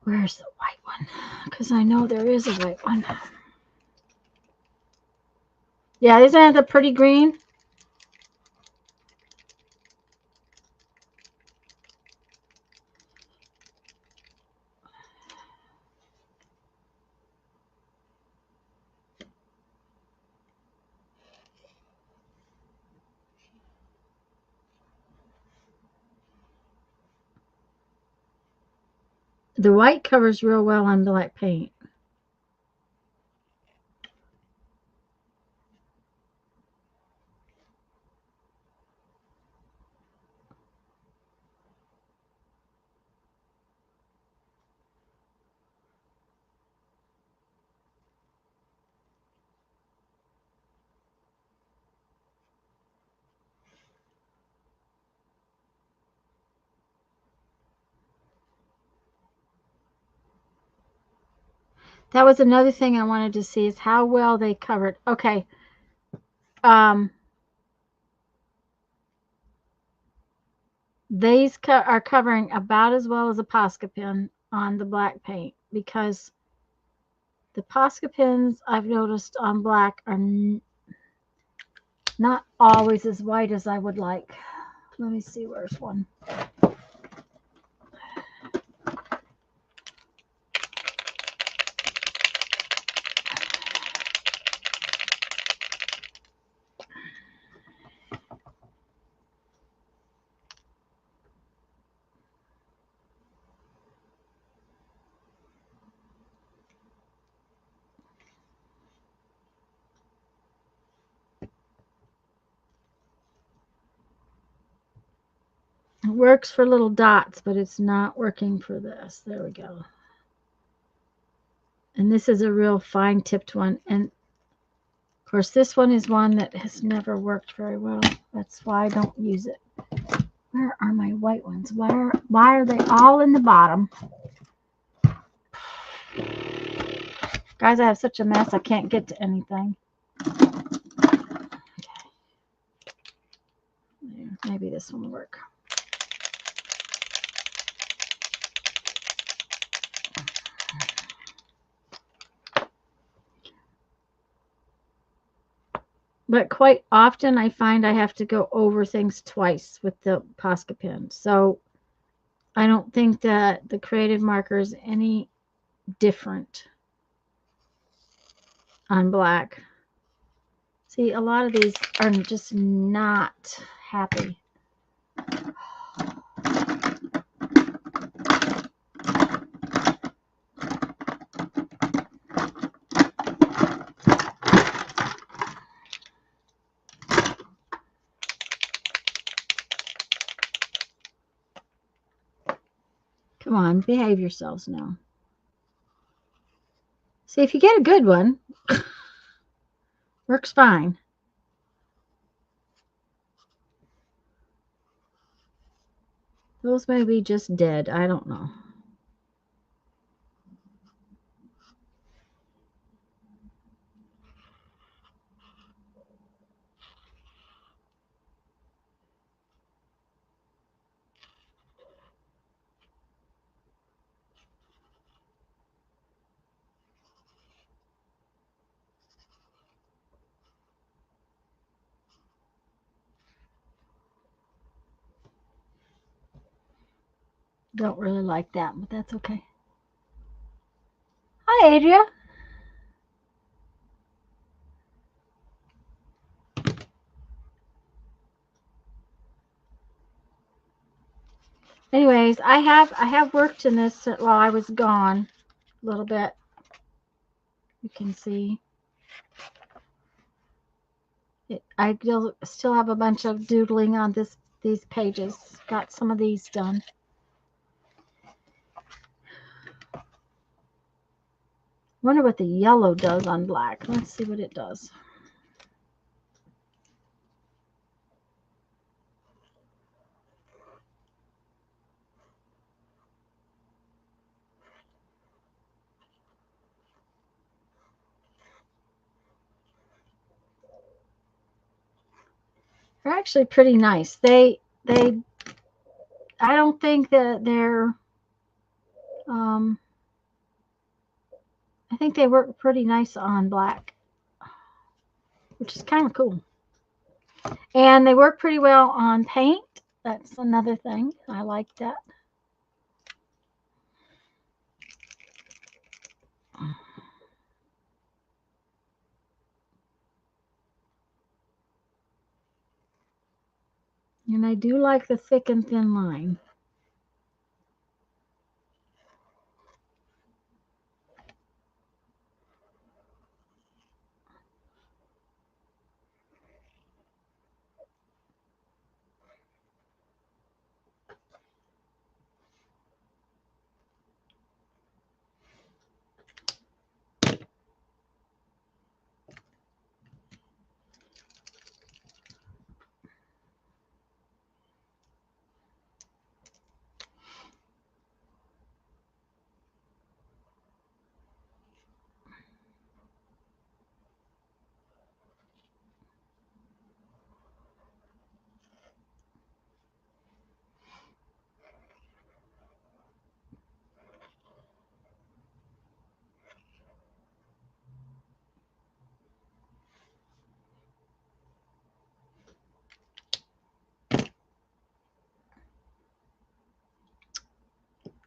Where's the white one? Because I know there is a white one. Yeah, isn't that the pretty green? The white covers real well on black paint. that was another thing I wanted to see is how well they covered. Okay. These are covering about as well as a Posca pen on the black paint, because the Posca pens I've noticed on black are not always as white as I would like. Let me see, where's one? It works for little dots, but it's not working for this. There we go. And this is a real fine tipped one. And of course, this one is one that has never worked very well. That's why I don't use it. Where are my white ones? Why are they all in the bottom? Guys, I have such a mess, I can't get to anything. Okay. Maybe this one will work. But quite often I find I have to go over things twice with the Posca pen. So I don't think that the Creative Marker is any different on black. See, a lot of these are just not happy. Come on, behave yourselves now. See, if you get a good one, works fine. Those may be just dead. I don't know. Don't really like that, but that's okay. Hi, Adria. Anyways, I have worked in this while I was gone a little bit. You can see it, I still have a bunch of doodling on these pages. Got some of these done. Wonder what the yellow does on black. Let's see what it does. They're actually pretty nice. They I don't think that they're I think they work pretty nice on black, which is kind of cool. And they work pretty well on paint. That's another thing. I like that. And I do like the thick and thin line.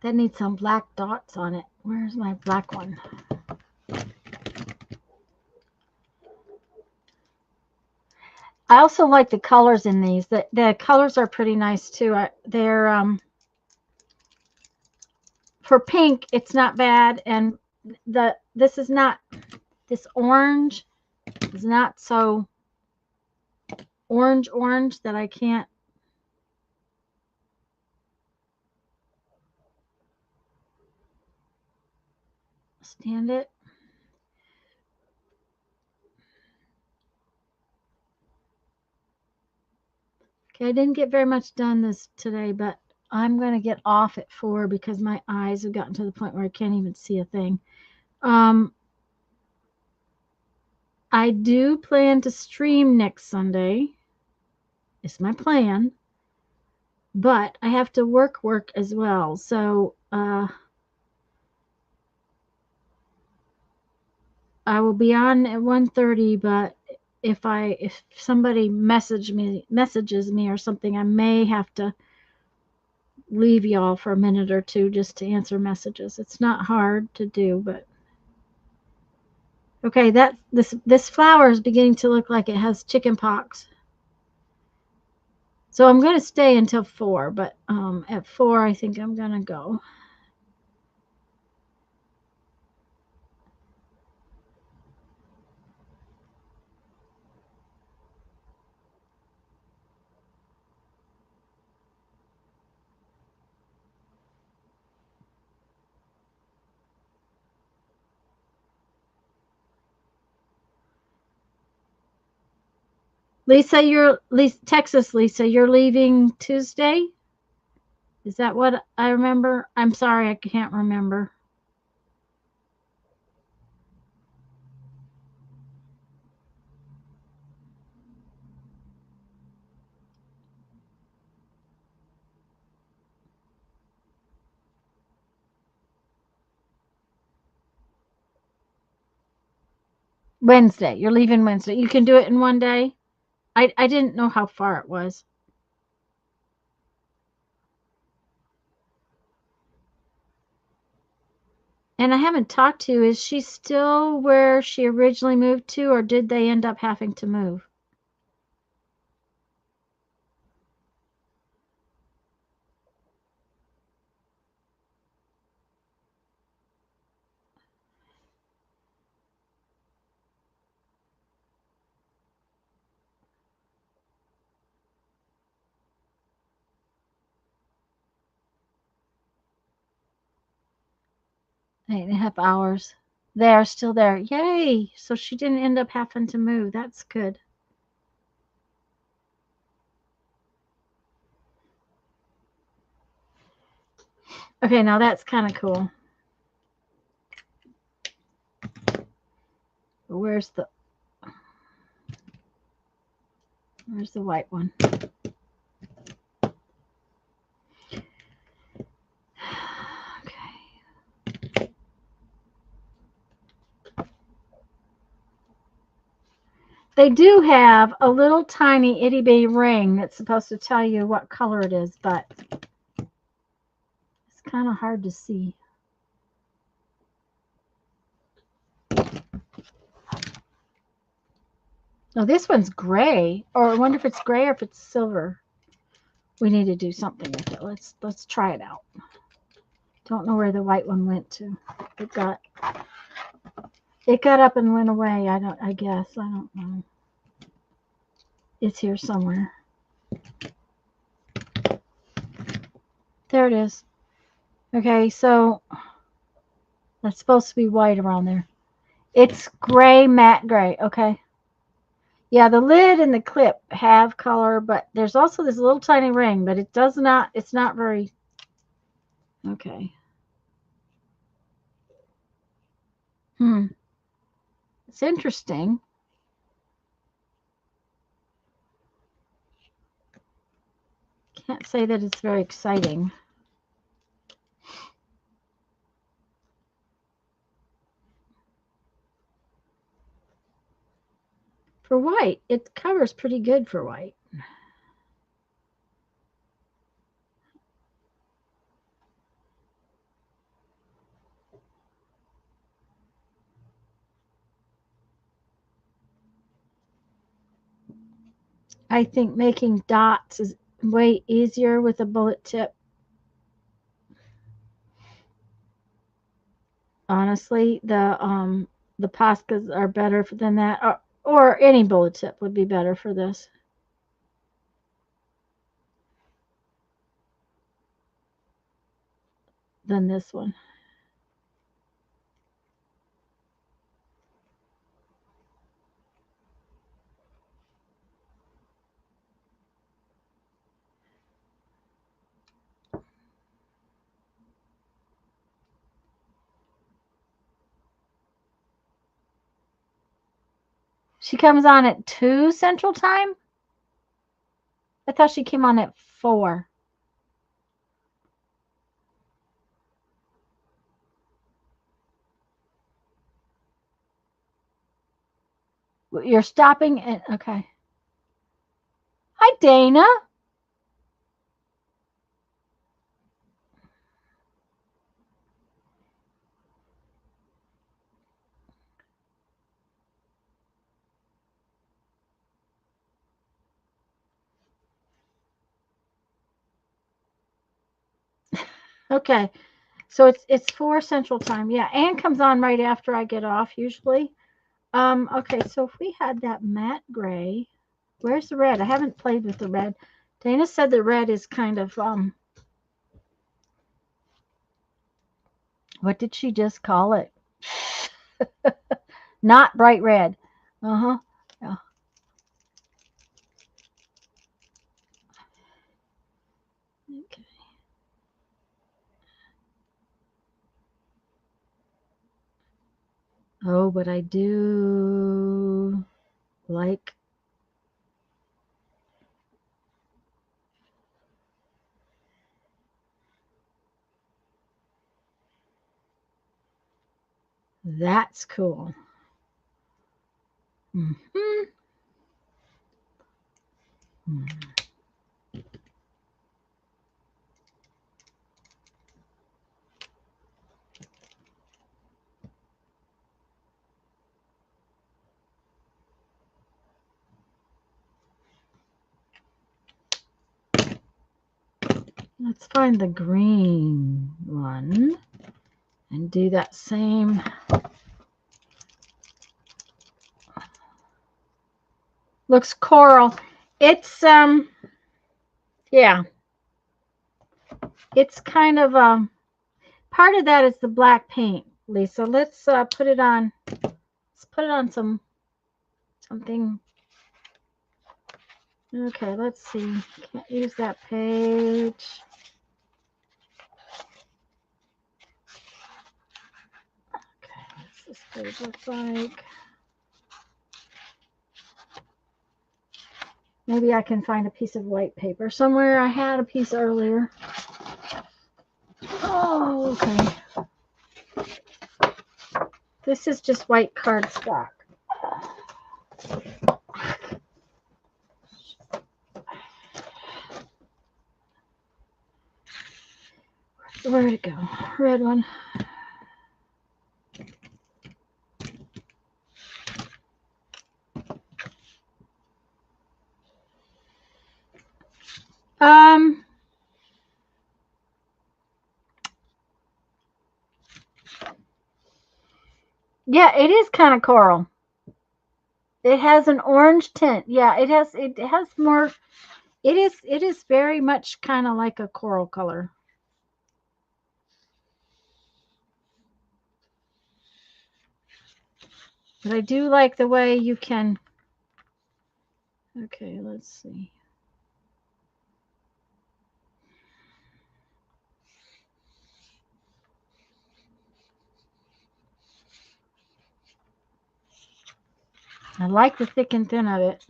That needs some black dots on it. Where's my black one? I also like the colors in these. The colors are pretty nice too. They're for pink, it's not bad, and this is not, this orange is not so orange that I can't stand it. Okay, I didn't get very much done today, but I'm going to get off at 4 because my eyes have gotten to the point where I can't even see a thing. I do plan to stream next Sunday. It's my plan. But I have to work as well. So I will be on at 1:30, but if somebody messages me or something, I may have to leave y'all for a minute or two just to answer messages. It's not hard to do, but okay, this flower is beginning to look like it has chicken pox. So I'm going to stay until 4, but at 4 I think I'm going to go. Texas, Lisa, you're leaving Tuesday? Is that what I remember? I'm sorry, I can't remember. Wednesday. You're leaving Wednesday. You can do it in one day? I didn't know how far it was. And I haven't talked to, is she still where she originally moved to, or did they end up having to move? Eight and a half hours. They are still there. Yay! So she didn't end up having to move. That's good. Okay, now that's kind of cool. Where's the white one? Okay. They do have a little tiny itty bitty ring that's supposed to tell you what color it is, but it's kind of hard to see. No, this one's gray, or I wonder if it's gray or if it's silver. We need to do something with it. Let's try it out. Don't know where the white one went to. It got up and went away. I don't know. It's here somewhere. There it is. Okay, so that's supposed to be white around there. It's gray, matte gray. Okay. Yeah, the lid and the clip have color, but there's also this little tiny ring, but it's not very, okay. It's interesting. Can't say that it's very exciting. For white, it covers pretty good for white. I think making dots is way easier with a bullet tip. Honestly, the Poscas are better than that, or any bullet tip would be better for this than this one. She comes on at 2 Central Time? I thought she came on at 4. You're stopping at, okay. Hi, Dana. Okay. So it's 4 Central Time. Yeah, Anne comes on right after I get off usually. Okay, so if we had that matte gray, where's the red? I haven't played with the red. Dana said the red is kind of what did she just call it? Not bright red. Uh-huh. Yeah. Okay. Oh, but I do like that's cool. Mm-hmm. Let's find the green one and do that same. Looks coral. It's yeah. It's kind of part of that is the black paint, Lisa. Let's put it on. Let's put it on something. Okay, let's see. Can't use that page. Okay, what's this page look like? Maybe I can find a piece of white paper somewhere. I had a piece earlier. Oh, okay. This is just white cardstock. Where'd it go? Red one. Yeah, it is kind of coral. It has an orange tint. Yeah, it has more. It is very much kind of like a coral color. But I do like the way you can. Okay, let's see. I like the thick and thin of it.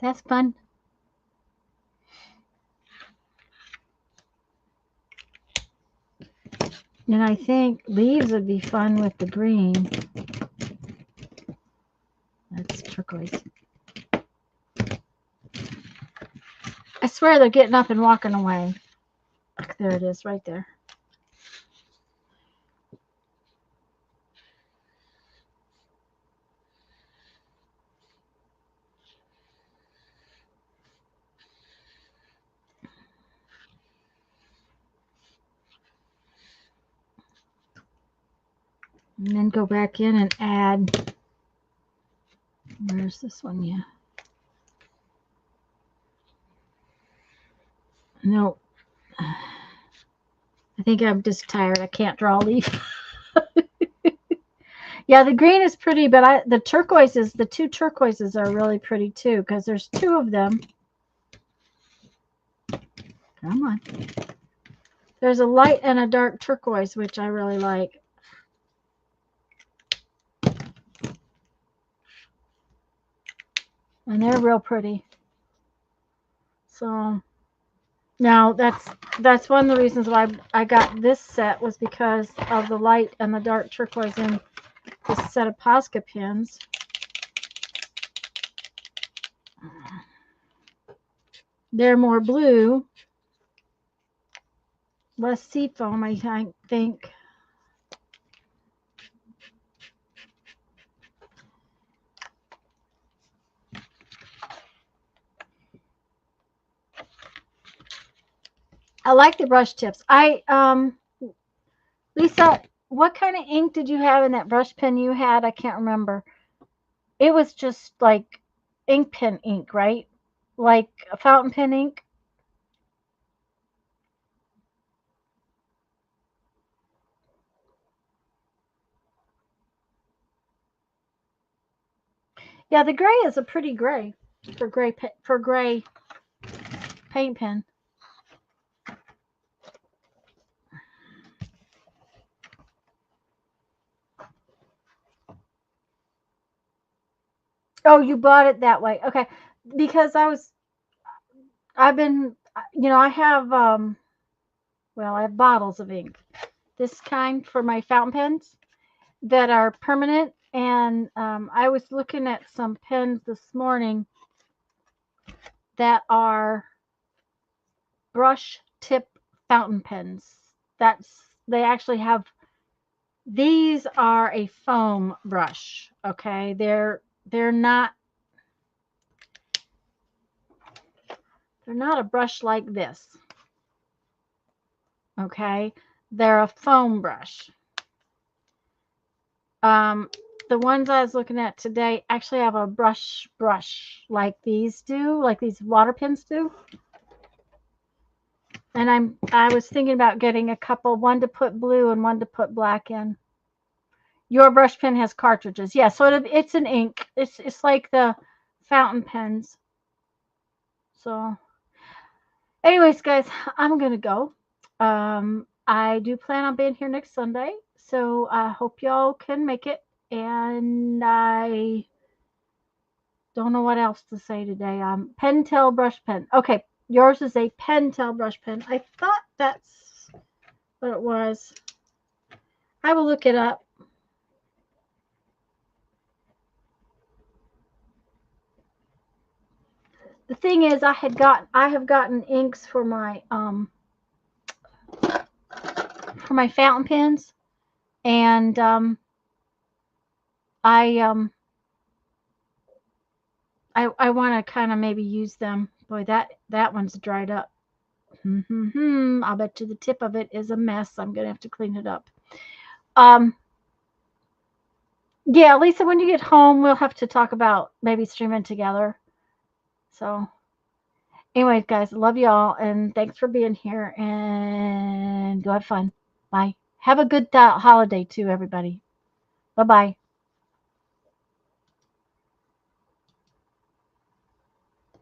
That's fun. And I think leaves would be fun with the green. That's turquoise. I swear they're getting up and walking away. There it is, right there. And then go back in and add, where's this one? Yeah. No. I think I'm just tired. I can't draw a leaf. Yeah, the green is pretty, but the turquoises, the two turquoises are really pretty too, because there's two of them. Come on. There's a light and a dark turquoise, which I really like. And they're real pretty. So now that's one of the reasons why I got this set, was because of the light and the dark turquoise in this set of Posca pins. They're more blue, less seafoam, I think. I like the brush tips. Lisa, what kind of ink did you have in that brush pen you had? I can't remember. It was just like ink pen ink, right? Like a fountain pen ink. Yeah, the gray is a pretty gray for gray paint pen. Oh, you bought it that way. Okay. Because I've been, I have, I have bottles of ink. This kind for my fountain pens that are permanent. And I was looking at some pens this morning that are brush tip fountain pens. They actually have, these are a foam brush. Okay. They're not a brush like this. Okay. They're a foam brush. The ones I was looking at today actually have a brush like these do, like these water pens do. And I was thinking about getting a couple, one to put blue and one to put black in. Your brush pen has cartridges. Yeah, so it's an ink. It's like the fountain pens. So anyways, guys, I'm going to go. I do plan on being here next Sunday. So I hope y'all can make it. And I don't know what else to say today. Pentel brush pen. Okay, yours is a Pentel brush pen. I thought that's what it was. I will look it up. The thing is, I have gotten inks for my fountain pens, and I want to kind of maybe use them. Boy, that one's dried up. I'll bet you the tip of it is a mess. I'm gonna have to clean it up. Yeah, Lisa, when you get home, we'll have to talk about maybe streaming together. So anyways, guys, love y'all, and thanks for being here, and go have fun. Bye. Have a good holiday too, everybody. Bye-bye.